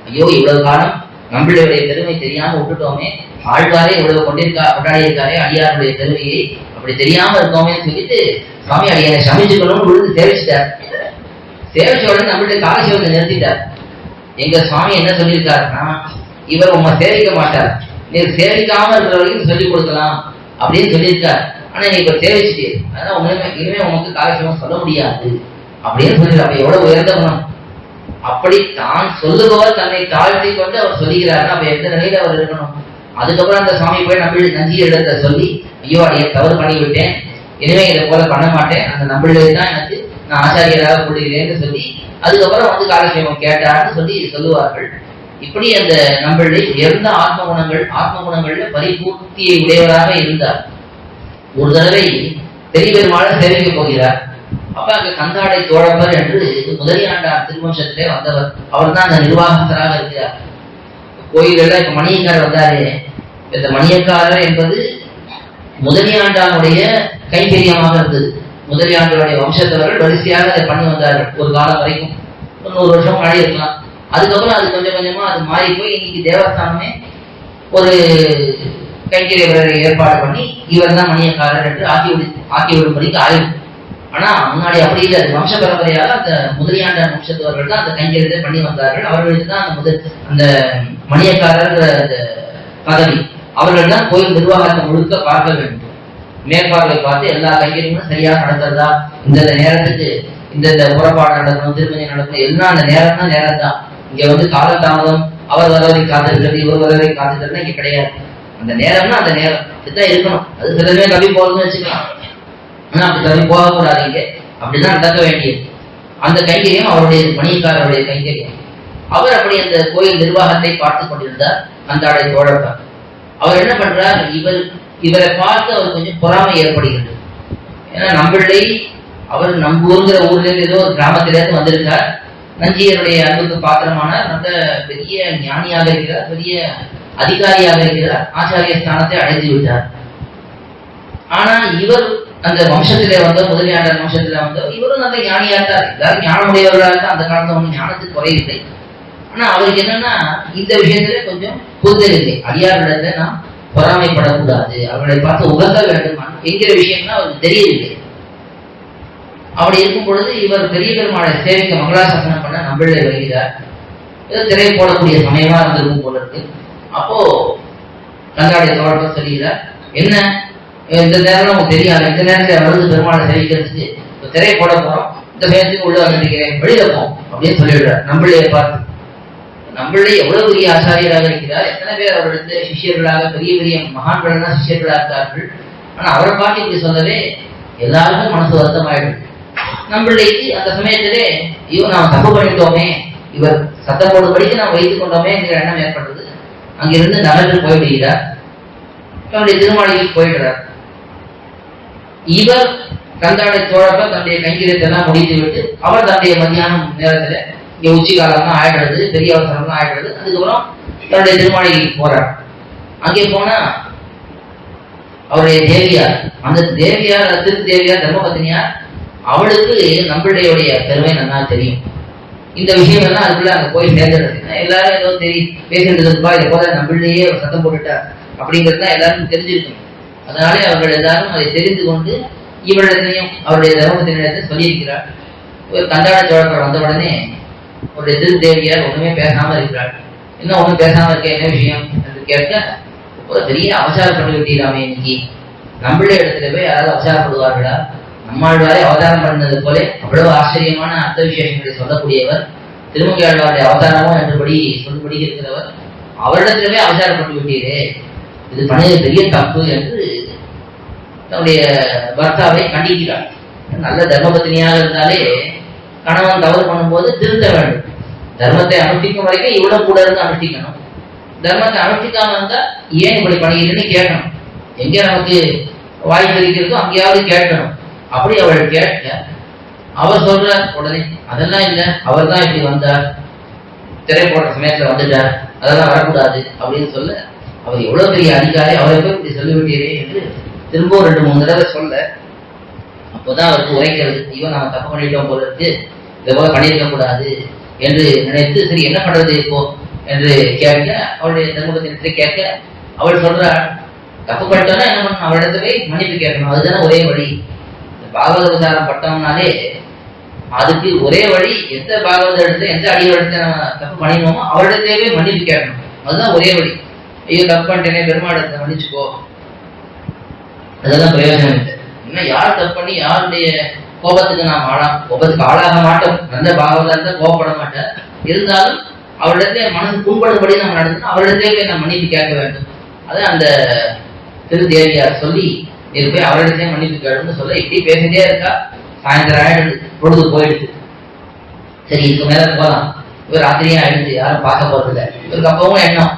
ஐயோ இவ்வளவு காலம் நம்பிளுடைய பெருமை தெரியாம விட்டுட்டோமே, ஆழ்வாரே இவ்வளவு கொண்டாடி இருக்காரே அடியாருடைய பெருமையை, அப்படி தெரியாம இருக்கோமே சொல்லிட்டு சுவாமி அடியாரை சமைச்சுக்கணும்னு விழுந்து சேவிச்சிட்டார். சேவிச்ச உடனே நம்மளுடைய காலசிவத்தை நிறுத்திட்டார். எங்க சுவாமி என்ன சொல்லியிருக்காருன்னா, இவர் உங்க சேவிக்க மாட்டார், நீங்க சேவிக்காம இருக்கிற வரைக்கும் சொல்லிக் கொடுக்கலாம் அப்படின்னு சொல்லியிருக்காரு. ஆனா நீ இப்ப சேவிச்சுட்டு அதனால இனிமே உனக்கு காலசிவம் சொல்ல முடியாது அப்படின்னு சொல்லிடுறாரு. எவ்வளவு உயர்ந்த குணம்! அப்படி தான் சொல்லுபவர் தன்னை தாழ்த்தி கொண்டு அவர் சொல்லுகிறாரு. அப்ப எந்த நிலையில அவர் இருக்கணும்? அதுக்கப்புறம் அந்த சுவாமி போய் நம்பிள்ளை நஞ்சிய இடத்தை சொல்லி, ஐயோ அடைய தவறு பண்ணி விட்டேன், இனிமே இதை போல பண்ண மாட்டேன், அந்த நம்பிள்ளை தான் எனக்கு நான் ஆச்சாரியராக கொள்கிறேன்னு சொல்லி அதுக்கப்புறம் வந்து காலக்ஷேமம் கேட்டார்னு சொல்லி சொல்லுவார்கள். இப்படி அந்த நம்பிள்ளை உயர்ந்த ஆத்ம குணங்கள்ல பரிபூர்த்தியை உடையவராக இருந்தார். ஒரு தடவை பெரிய பெருமாளை சேவிக்க போகிறார். அப்ப அங்க கந்தாடை தோழப்பர் என்று முதலியாண்டார் திருவம்சத்திலே வந்தவர். அவர் தான் அந்த நிர்வாகத்தராக இருக்கிறார். கோயிலெல்லாம் இப்ப மணியக்காரர் வந்தாரு. இந்த மணியக்காரர் என்பது முதலியாண்டானுடைய கைங்கரியமாக இருந்தது. முதலியாண்டருடைய வம்சத்தவர்கள் வரிசையாக அதை பண்ணி வந்தார்கள் ஒரு காலம் வரைக்கும். 100 வருஷம் மழை இருக்கலாம். அதுக்கப்புறம் அது கொஞ்சம் கொஞ்சமா அது மாறி போய் இன்னைக்கு தேவஸ்தானமே ஒரு கைங்கரிய ஏற்பாடு பண்ணி இவர் தான் மணியக்காரர் என்று ஆக்கி விடும்படிக்கு ஆயிடும். ஆனா முன்னாடி அப்படி இல்லை. வம்ச பரம்பரையாக அந்த முதலியாண்டார் வம்சத்தவர்கள் தான் அந்த கைங்கரியத்தை பண்ணி வந்தார்கள். அவர்களுக்கு தான் அந்த மணியக்காரர் பதவி. அவர்கள் தான் கோயில் நிர்வாகத்தை முழுக்க பார்க்க வேண்டும். மேற்பார்வை பார்த்து எல்லா கைங்கரியங்களும் சரியாக நடக்கிறதா, இந்த நேரத்துக்கு இந்த புறப்பாடு நடக்கணும், திருமணி நடக்கணும், எல்லாம் அந்த நேரம் தான் நேரம் தான். இங்க வந்து காலதாமதம் அவர் வரவரை காத்திருக்கிறது இவர் வரவரை காத்திருக்கிறது இங்க கிடையாது. அந்த நேரம்னா அந்த நேரம் இதுதான் இருக்கணும். அது சிலமே கவி போகணும்னு வச்சுக்கலாம். ஆனா அப்படி கவி போகக்கூடாது. இங்க அப்படிதான் நடக்க வேண்டியது. அந்த கைங்கரியம் அவருடைய மணியக்காரருடைய கைங்கரியம். அவர் அப்படி அந்த கோயில் நிர்வாகத்தை பார்த்து கொண்டிருந்தார். அந்தாடை தோழப்பர் அவர் என்ன பண்றார், இவரை பார்த்து அவர் கொஞ்சம் பொறாமை ஏற்படுகிறது. ஏன்னா நம்பிள்ளை அவர் நம்பூருங்கிற ஊர்ல இருந்து ஏதோ ஒரு கிராமத்திலேருந்து வந்திருக்கார். நஞ்சியருடைய அன்புக்கு பாத்திரமானார். நல்ல பெரிய ஞானியாக இருக்கிறார், பெரிய அதிகாரியாக இருக்கிறார், ஆச்சாரிய ஸ்தானத்தை அடைந்து விட்டார். ஆனா இவர் அந்த வம்சத்திலே வந்த முதலியாண்டர் வம்சத்திலே வந்தவர் இவரும் நல்ல ஞானியாட்டார். எல்லாரும் ஞானமுடையவர்களாக தான் அந்த காலத்துல ஒண்ணு ஞானத்துக்கு குறையில்லை. ஆனா அவருக்கு என்னன்னா இந்த விஷயத்துல கொஞ்சம் புரிதல் இல்லை. அடியார்களிடத்துல நாம் பொறாமைப்படக்கூடாது, அவர்களை பார்த்து உகக்க வேண்டும் என்கிற விஷயம்னா அவருக்கு தெரியவில்லை. அப்படி இருக்கும் பொழுது இவர் பெரிய பெருமாளை சேவிக்க மங்களாசாசனம் பண்ண நம்பிள்ளை வருகிறார். ஏதோ திரை போடக்கூடிய சமயமா இருந்திருக்கும் போல இருக்கு. அப்போ கந்தாடைய தோழப்பர் சொல்கிறார், என்ன இந்த நேரம் நமக்கு தெரியாது, இந்த நேரத்தில் வருது பெருமாளை சேவிக்கிறதுக்கு திரை போட போறோம், இந்த சமயத்துக்கு உள்ள வந்துருக்கிறேன், வெளியில போம் அப்படின்னு சொல்லிடுறார். நம்பிள்ளையை பார்த்து நம்பிள்ளை எவ்வளவு பெரிய ஆச்சாரியராக இருக்கிறார், எத்தனை பேர் அவர்களுக்கு சிஷியர்களாக பெரிய பெரிய மகான்கள் தான் சிஷியர்களாக இருக்கிறார்கள். ஆனா அவரை பார்த்து இப்படி சொல்லவே எல்லாருக்கும் மனசு வருத்தமாயிடுது. நம்பிள்ளைக்கு அந்த சமயத்திலே ஐயோ நாம் தப்பு பண்ணிட்டோமே, இவர் சத்தம் போடும்படிக்கு நாம் வைத்துக் கொண்டோமே என்கிற எண்ணம் ஏற்பட்டது. அங்கிருந்து நகர்ந்து போய்விடுகிறார். தன்னுடைய திருமாளிகைக்கு போயிடுறார். இவர் கந்தாடை தோழப்ப தன்னுடைய கைங்கரியத்தெல்லாம் முடித்து விட்டு அவர் தன்னுடைய மத்தியானம் நேரத்துல இங்க உச்சி காலம்லாம் ஆயிடுறது, பெரிய அவசரம்லாம் ஆயிடுறது. அதுக்கப்புறம் தன்னுடைய திருமாளிகைக்கு போறார். அங்கே போனா அவருடைய தேவியார், அந்த தேவியார் திரு தேவியார் தர்மபத்தினியார், அவளுக்கு நம்மளுடைய பெருமை நல்லா தெரியும். இந்த விஷயம் எல்லாம் அதுக்குள்ள அங்க போய் சேர்ந்துடுறது. எல்லாரும் ஏதோ பேசிட்டு இருப்பா, இதை போல நம்மளையே சத்தம் போட்டுட்டார் அப்படிங்கிறதுலாம் எல்லாருக்கும் தெரிஞ்சிருக்கும். அதனாலே அவர்கள் எல்லாரும் அதை தெரிந்து கொண்டு இவரிடத்திலையும் அவருடைய தர்மபத்தினியிடத்தை சொல்லியிருக்கிறார். ஒரு கந்தாட சோழப்பர் வந்த உடனே அவருடைய திரு தேவியார் ஒண்ணுமே பேசாம இருக்கிறார். இன்னும் ஒண்ணும் பேசாம இருக்க என்ன விஷயம் என்று கேட்க, ஒரு பெரிய அவசாரம் பண்ணி விட்டீராமே, இன்னைக்கு நம்மளே இடத்துல போய் யாராவது அவசாரப்படுவார்களா? நம்மாழ்வாரை அவதாரம் பண்ணது போல அவ்வளவு ஆச்சரியமான அர்த்த விசேஷங்களை சொல்லக்கூடியவர், திருமங்கையாழ்வாருடைய அவதாரமோ என்றபடி சொல்லுபடி இருக்கிறவர், அவரிடத்திலுமே அவசாரப்பட்டு விட்டீரே, இது பண்ணது பெரிய தப்பு என்று தன்னுடைய பர்த்தாவை கண்டிக்கிறார். நல்ல தர்மபத்தினியாக இருந்தாலே கணவன் தவறு பண்ணும்போது திருந்த வேண்டும். தர்மத்தை அனுஷ்டிக்கும் வரைக்கும் இவ்வளவு கூட இருந்து அனுஷ்டிக்கணும். தர்மத்தை அனுஷ்டிக்காம இருந்தா ஏன் இப்படி பண்ணுகிறேன்னு கேட்கணும். எங்க நமக்கு வாய்ப்பு இருக்கிறதோ அங்கேயாவது கேட்கணும். அப்படி அவள் கேட்க அவர் சொல்றார் உடனே, அதெல்லாம் இல்லை, அவர் தான் இப்படி வந்தார், திரை போட்ட சமயத்துல வந்துட்டார், அதெல்லாம் வரக்கூடாது அப்படின்னு சொல்ல, அவர் எவ்வளவு பெரிய அதிகாரி, அவரை போய் இப்படி சொல்லிவிட்டீரே என்று திரும்ப 2-3 தடவை சொல்ல, அப்போதான் அவருக்கு உரைக்கிறது, ஐயோ நாம தப்பு பண்ணிட்டோம் போல இருக்கு, இதை போல பண்ணியிருக்க கூடாது என்று நினைத்து, சரி என்ன பண்றது இப்போ என்று கேட்க, அவளுடைய தர்மபத்தினத்தை கேட்க அவள் சொல்றாள், தப்பு பண்ணிட்டோம்னா என்ன பண்ணணும், அவளிடத்துல போய் மன்னிப்பு கேட்கணும், அதுதானே ஒரே வழி. பாகவத விசாரம் பட்டோம்னாலே அதுக்கு ஒரே வழி, எந்த பாகவத இடத்துல எந்த அடியோடத்தை நம்ம தப்பு பண்ணினோமோ அவரிடத்திலே மன்னிப்பு கேட்கணும், அதுதான் ஒரே வழி. ஐயோ தப்பு பண்ணிட்டேனே, பெருமாடத்தை மன்னிச்சுக்கோ, அதெல்லாம் பிரயோஜனம் இல்லை. இன்னும் யார் தப்பு பண்ணி யாருடைய கோபத்துக்கு நாம் கோபத்துக்கு ஆளாக மாட்டோம். நல்ல பாகவதத்தை கோபப்பட மாட்டேன், இருந்தாலும் அவரிடத்தே மனசு புண்படும்படி நம்ம நடந்தோம், அவரிடத்தே நம்ம மன்னிப்பு கேட்க வேண்டும். அது அந்த திரு தேவியார் சொல்லி நீர் போய் அவரிடத்தே மன்னிப்பு கேட்கணும்னு சொல்ல, இப்படி பேசிட்டே இருக்கா. சாயந்தரம் ஆயிடுது, பொழுது போயிடுது. சரி இதுக்கு மேல போகலாம், இவர் ராத்திரியே ஆயிடுச்சு, யாரும் பார்க்க போறதில்லை. இவருக்கு அப்பவும் எண்ணம்,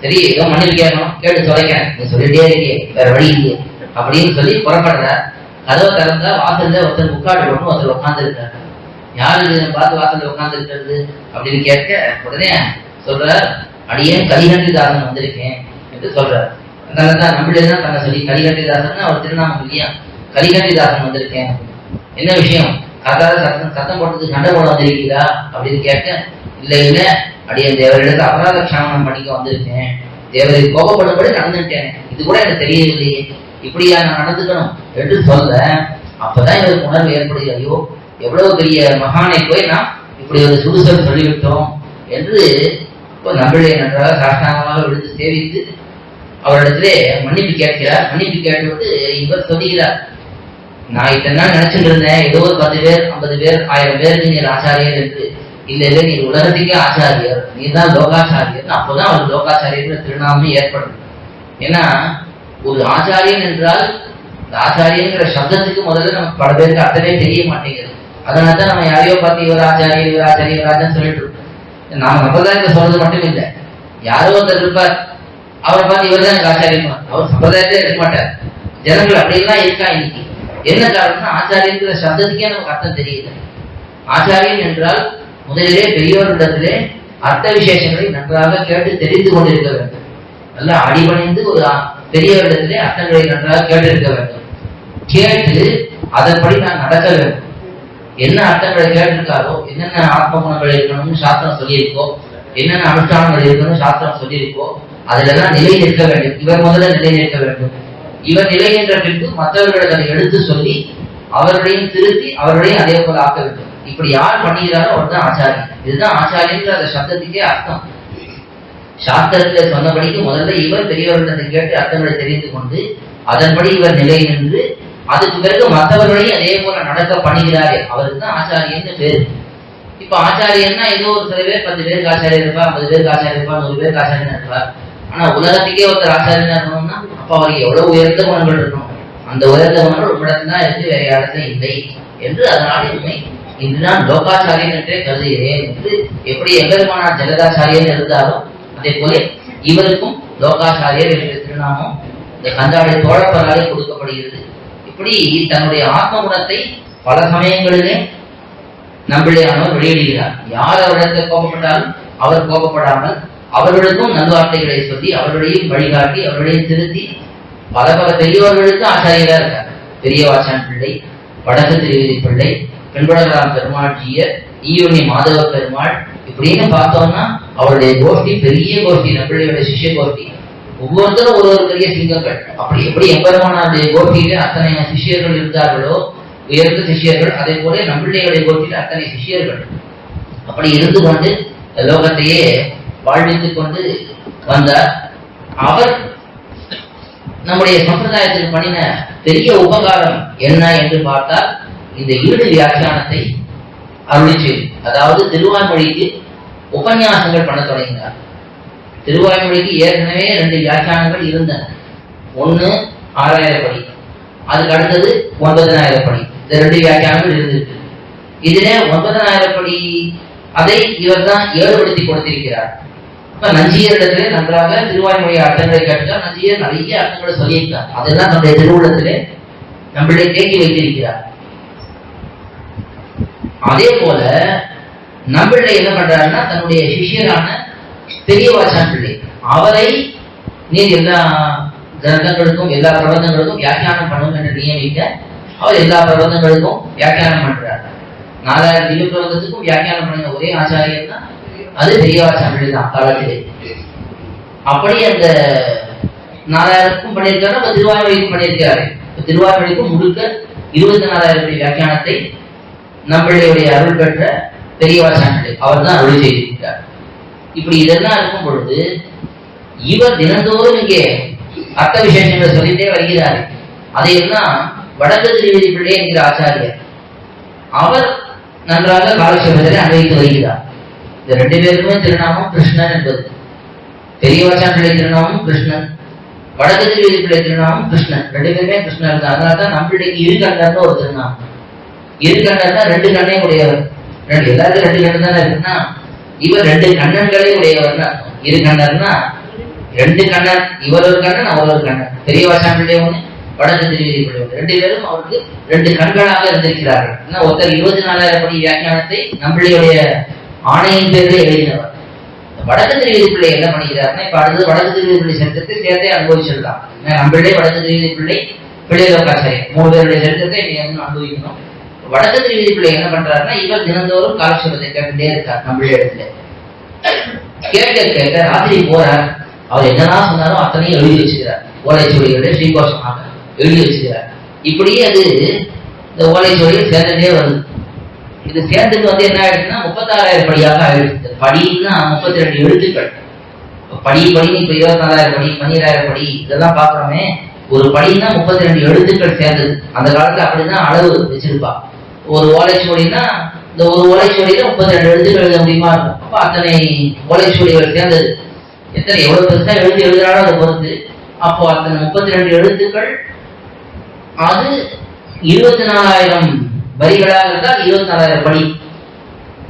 சரி ஏதோ மன்னிப்பு கேட்கணும், கேட்டு சொல்லிக்கிறேன், நீ சொல்லிட்டே இருக்கே வேற வழி இல்லையே அப்படின்னு சொல்லி புறப்படுற. கதவை திறந்தா வாசல்ல ஒருத்தர் முக்காடு போட்டு ஒருத்தர் உட்கார்ந்து இருக்காரு. யாரு பார்த்து வாசல்ல உட்கார்ந்து இருக்கிறது அப்படின்னு கேட்க, உடனே சொல்றார், அடியேன் கலிகண்டிதாசன் வந்திருக்கேன் என்று சொல்றார். அதனாலதான் நம்மளேதான் தன்னை சொல்லி கலிகண்டிதாசன் அவர் திருநாமம் இல்லையா, கலிகண்டிதாசன் வந்திருக்கேன். என்ன விஷயம், காத்தால சத்தம் போட்டது சண்டை போட வந்திருக்கீங்களா அப்படின்னு கேட்க, இல்ல இல்ல அடியேன் தேவரிடத்தை அபராத க்ஷாமனம் பண்ணிக்க வந்திருக்கேன், தேவரை கோபப்படும்படி நடந்துட்டேன், இது கூட எனக்கு தெரியவில்லையே, இப்படியா நான் நடந்துக்கணும் என்று சொல்ல, அப்பதான் இவருக்கு உணர்வு ஏற்படுது, ஐயோ எவ்வளவு பெரிய மகானை போய் நாம் இப்படி ஒரு சுடுசொல் சொல்லிவிட்டோம் என்று நம்மளே நன்றாக சாஷ்டாங்கமாக விழுந்து சேவித்து அவரிடத்திலே மன்னிப்பு கேட்கிறார். மன்னிப்பு கேட்டுவிட்டு இவர் சொல்லுகிறார், நான் இத்தனை நாள் நினைச்சுட்டு இருந்தேன் ஏதோ ஒரு 10 பேர் 50 பேர் 1000 பேருக்கு நீர் ஆச்சாரியர் என்று. இல்ல இல்ல, நீர் உலகத்துக்கே ஆச்சாரியர், நீர் தான் லோகாச்சாரியர். அப்போதான் அவர் லோகாச்சாரியர் திருநாமே ஏற்படும். ஏன்னா ஒரு ஆச்சாரியன் என்றால் ஆச்சாரியங்கிற சப்தத்துக்கு முதல்ல நமக்கு பல பேருக்கு அர்த்தமே தெரிய மாட்டேங்குது. அதனாலதான் நம்ம யாரையோ பார்த்து இவர் ஆச்சாரியர் இவர் ஆச்சாரியர் இவராஜன் சொல்லிட்டு இருக்கோம். நாம சம்பிரதாயத்தை சொல்றது மட்டும் இல்லை, யாரோ ஒருத்தர் இருப்பார், அவரை பார்த்து இவர் தான் எனக்கு ஆச்சாரியமா, அவர் சம்பிரதாயத்தை எடுக்க மாட்டார். ஜனங்கள் அப்படிலாம் இருக்கா இன்னைக்கு. என்ன காரணம்னா ஆச்சாரியங்கிற சப்தத்துக்கே நமக்கு அர்த்தம் தெரியல. ஆச்சாரியன் என்றால் முதலிலே பெரியவர்களிடத்திலே அர்த்த விசேஷங்களை நன்றாக கேட்டு தெரிந்து கொண்டிருக்க வேண்டும். நல்லா அடிபணிந்து ஒரு பெரியவர்களிடத்திலே அர்த்தங்களை நன்றாக கேட்டிருக்க வேண்டும். கேட்டு அதன்படி நான் நடக்க வேண்டும். என்ன அர்த்தங்களை கேட்டிருக்காரோ, என்னென்ன ஆத்ம குணங்கள் இருக்கணும்னு சாஸ்திரம் சொல்லியிருக்கோ, என்னென்ன அனுஷ்டானங்கள் இருக்கணும்னு சாஸ்திரம் சொல்லியிருக்கோ, அதுல எல்லாம் நிலை நிற்க வேண்டும். இவர் முதல்ல நிலை நிற்க வேண்டும். இவர் நிலை என்ற பின்பு மற்றவர்களை அதை எடுத்து சொல்லி அவர்களையும் திருத்தி அவர்களையும் அதே போல ஆக்க வேண்டும். இப்படி யார் பண்ணுகிறாரோ அவர் தான் ஆச்சாரியன். இதுதான் ஆச்சாரியன்ற அந்த சப்தத்துக்கே அர்த்தம். சாஸ்திரத்துல சொன்னபடிக்கு முதல்ல இவர் பெரியவர்களிடத்தை கேட்டு அர்த்தங்களை தெரிந்து கொண்டு அதன்படி இவர் நிலை நின்று அதுக்கு பிறகு மற்றவர்களையும் அதே போல நடக்க பண்ணுகிறாரே அவருக்கு தான் ஆச்சாரியன்னு பேரு. இப்ப ஆச்சாரியன்னா ஏதோ ஒரு சில பேர் 10 பேருக்கு ஆச்சாரியர் இருப்பார், 50 பேருக்கு ஆச்சாரியர் இருப்பார், 100 பேருக்கு ஆச்சாரியனா இருப்பார். ஆனா உலகத்துக்கே ஒருத்தர் ஆச்சாரியனா இருக்கணும்னா அப்ப அவருக்கு எவ்வளவு உயர்ந்த குணங்கள் இருக்கணும். அந்த உயர்ந்த குணங்கள் உங்களிடத்துல தான் இருக்கு, வேற இடத்துல இல்லை என்று அதனால உண்மை இதுதான் லோகாச்சாரியன் என்றே கருதுகிறேன் என்று. எப்படி எம்பெருமானார் ஜெகதாச்சாரியன் இருந்தாலும் அதே போல இவருக்கும் லோகாச்சாரியர் என்ற திருநாமம் இந்த கந்தாடைய தோழப்பராலே கொடுக்கப்படுகிறது. இப்படி தன்னுடைய ஆத்ம குணத்தை பல சமயங்களிலே நம்பிள்ளையானவர் வெளியிடுகிறார். யார் அவரிடத்தில் கோபப்பட்டாலும் அவர் கோபப்படாமல் அவர்களுக்கும் நல்வார்த்தைகளை சொல்லி அவர்களையும் வழிகாட்டி அவர்களையும் திருத்தி பல பல பெரியவர்களுக்கு ஆச்சாரியரா இருக்கார். பெரியவாச்சான் பிள்ளை, வடக்கு திருவிதி பிள்ளை, பெண்படகராம் பெருமாள் ஜீயர், ஈயோனி மாதவ பெருமாள், இப்படின்னு பார்த்தோம்னா அவருடைய கோஷ்டி பெரிய கோஷ்டி, நம்பிள்ளையோட சிஷ்ய கோஷ்டி. ஒவ்வொருத்தரும் ஒரு ஒரு பெரிய சிங்கங்கள். அப்படி எப்படி எம்பெருமானாருடைய கோஷ்டியில அத்தனை சிஷியர்கள் இருந்தார்களோ, உயர்ந்த சிஷியர்கள், அதே போல நம்பிள்ளையோடைய கோஷ்டியில அத்தனை சிஷியர்கள். அப்படி இருந்து கொண்டு லோகத்தையே வாழ்வித்துக் கொண்டு வந்தார். அவர் நம்முடைய சம்பிரதாயத்தில் பண்ணின பெரிய உபகாரம் என்ன என்று பார்த்தால் இந்த ஈடு வியாக்கியானத்தை அருளி செய்து, அதாவது திருவாய்மொழிக்கு உபன்யாசங்கள் பண்ண தொடங்கினார். திருவாய்மொழிக்கு ஏற்கனவே 2 வியாக்கியானங்கள் இருந்தன. ஒண்ணு 6000 படி, அதுக்கு அடுத்தது 9000 படி. இந்த 2 வியாக்கியானங்கள் இருந்திருக்கு. இதிலே 9000 படி அதை இவர் தான் ஏழுபடுத்தி கொடுத்திருக்கிறார். இப்ப நஞ்சியரிடத்திலே நன்றாக திருவாய்மொழி அர்த்தங்களை கேட்டால் நஞ்சியர் நிறைய அர்த்தங்களை சொல்லியிருக்கார். அதெல்லாம் நம்முடைய திருவுள்ளத்திலே நம்மளை தேக்கி வைத்திருக்கிறார். அதே போல நம்பிள்ளை என்ன பண்றாருன்னா தன்னுடைய சிஷியரான பெரியவாச்சான் பிள்ளை அவரை நீர் எல்லா கிரந்தங்களுக்கும் எல்லா பிரபந்தங்களுக்கும் வியாக்கியானம் பண்ணும் என்று நியமிக்க அவர் எல்லா பிரபந்தங்களுக்கும் வியாக்கியானம் பண்றார். 4000 திவ்ய பிரபந்தத்துக்கும் வியாக்கியானம் பண்ண ஒரே ஆச்சாரியர் தான் அது பெரியவாச்சான் பிள்ளை தான் காலத்திலே. அப்படி அந்த 4000க்கும் பண்ணியிருக்காரு, அப்ப திருவாய்மொழிக்கும் பண்ணியிருக்காரு. திருவாய்மொழிக்கும் முழுக்க 24,000 படி வியாக்கியானத்தை நம்மளுடைய அருள் பெற்ற பெரியவாச்சான் பிள்ளை அவர் தான் அருள் செய்திருக்கிறார். இப்படி இதெல்லாம் இருக்கும் பொழுது இவர் தினந்தோறும் இங்கே அர்த்த விசேஷங்களை சொல்லிட்டே வருகிறார். அதையெல்லாம் வடக்கு திருவிதி பிள்ளை என்கிற ஆச்சாரியர் அவர் நன்றாக காலட்சேபத்தை அனுபவித்து வருகிறார். இந்த 2 பேருக்குமே திருநாமம் கிருஷ்ணன் என்பது. பெரியவாச்சான் பிள்ளை திருநாமம் கிருஷ்ணன், வடக்கு திருவிதி பிள்ளை திருநாமம் கிருஷ்ணன். 2 பேருமே கிருஷ்ணன் இருந்தார். அதனாலதான் நம்மளுக்கு இருகண்டர்னு ஒரு திருநாமம். இருகண்டர்னா 2 கண்ணை உடையவர். எல்லாருக்கும் 2 கண்ணு தானே இருக்குன்னா இவர் 2 கண்ணன்களே உடையவர். இருகண்டர்னா 2 கண்ணன், இவர் ஒரு கண்ணன் அவர் ஒரு கண்ணன். பெரியவாச்சான் பிள்ளை ஒண்ணு, வடக்கு திருவிதி பிள்ளை ஒண்ணு. 2 பேரும் அவருக்கு 2 கண்களாக இருந்திருக்கிறார்கள். ஒருத்தர் 24,000 படி வியாக்கியானத்தை நம்மளுடைய ஆணையின் பேரில் எழுதினவர். வடக்கு திருவிதி பிள்ளை என்ன பண்ணுகிறாருன்னா இப்ப அடுத்தது வடக்கு திருவிதி பிள்ளை சரித்திரத்தை சேர்த்தே அனுபவிச்சிடலாம். நம்மளே வடக்கு திருவிதி பிள்ளை, பிள்ளை லோகாச்சாரியர் 3 பேருடைய சரித்திரத்தை அனுபவிக்கணும். வடக்கு திருவிதி பிள்ளை என்ன பண்றாருன்னா இவர் தினந்தோறும் காலட்சேபத்தை கேட்டுட்டே இருக்கார். நம்மளே இடத்துல கேட்க கேட்க ராத்திரி போறார். அவர் என்னதான் சொன்னாலும் அத்தனையும் எழுதி வச்சுக்கிறார். ஓலைச்சுவடிகளை ஸ்ரீகோஷமாக எழுதி வச்சுக்கிறார். இப்படியே அது இந்த ஓலைச்சுவடிகள் சேர்ந்துட்டே வருது. இது சேர்ந்துட்டு என்ன ஆயிடுச்சுன்னா 36,000 படியாக ஆயிடுச்சு. படின்னா 32 எழுத்துக்கள். படி படி இப்ப 24,000 படி, 12,000 படி இதெல்லாம் பாக்குறோமே. ஒரு படினா 32 எழுத்துக்கள் சேர்ந்தது. அந்த காலத்துல அப்படிதான் அளவு வச்சிருப்பா. ஒரு ஓலைச்சுவடினா இந்த ஒரு ஓலைச்சுவடியில 32 எழுத்துக்கள் எழுத முடியுமா இருக்கும். அப்ப அத்தனை ஓலைச்சுவடிகள் சேர்ந்தது. எத்தனை எவ்வளவு பெருசா எழுதுறாலும் அதை பொறுத்து. அப்போ அத்தனை 32 எழுத்துக்கள் அது 24,000 வரிகளாக இருந்தால் 24,000 படி.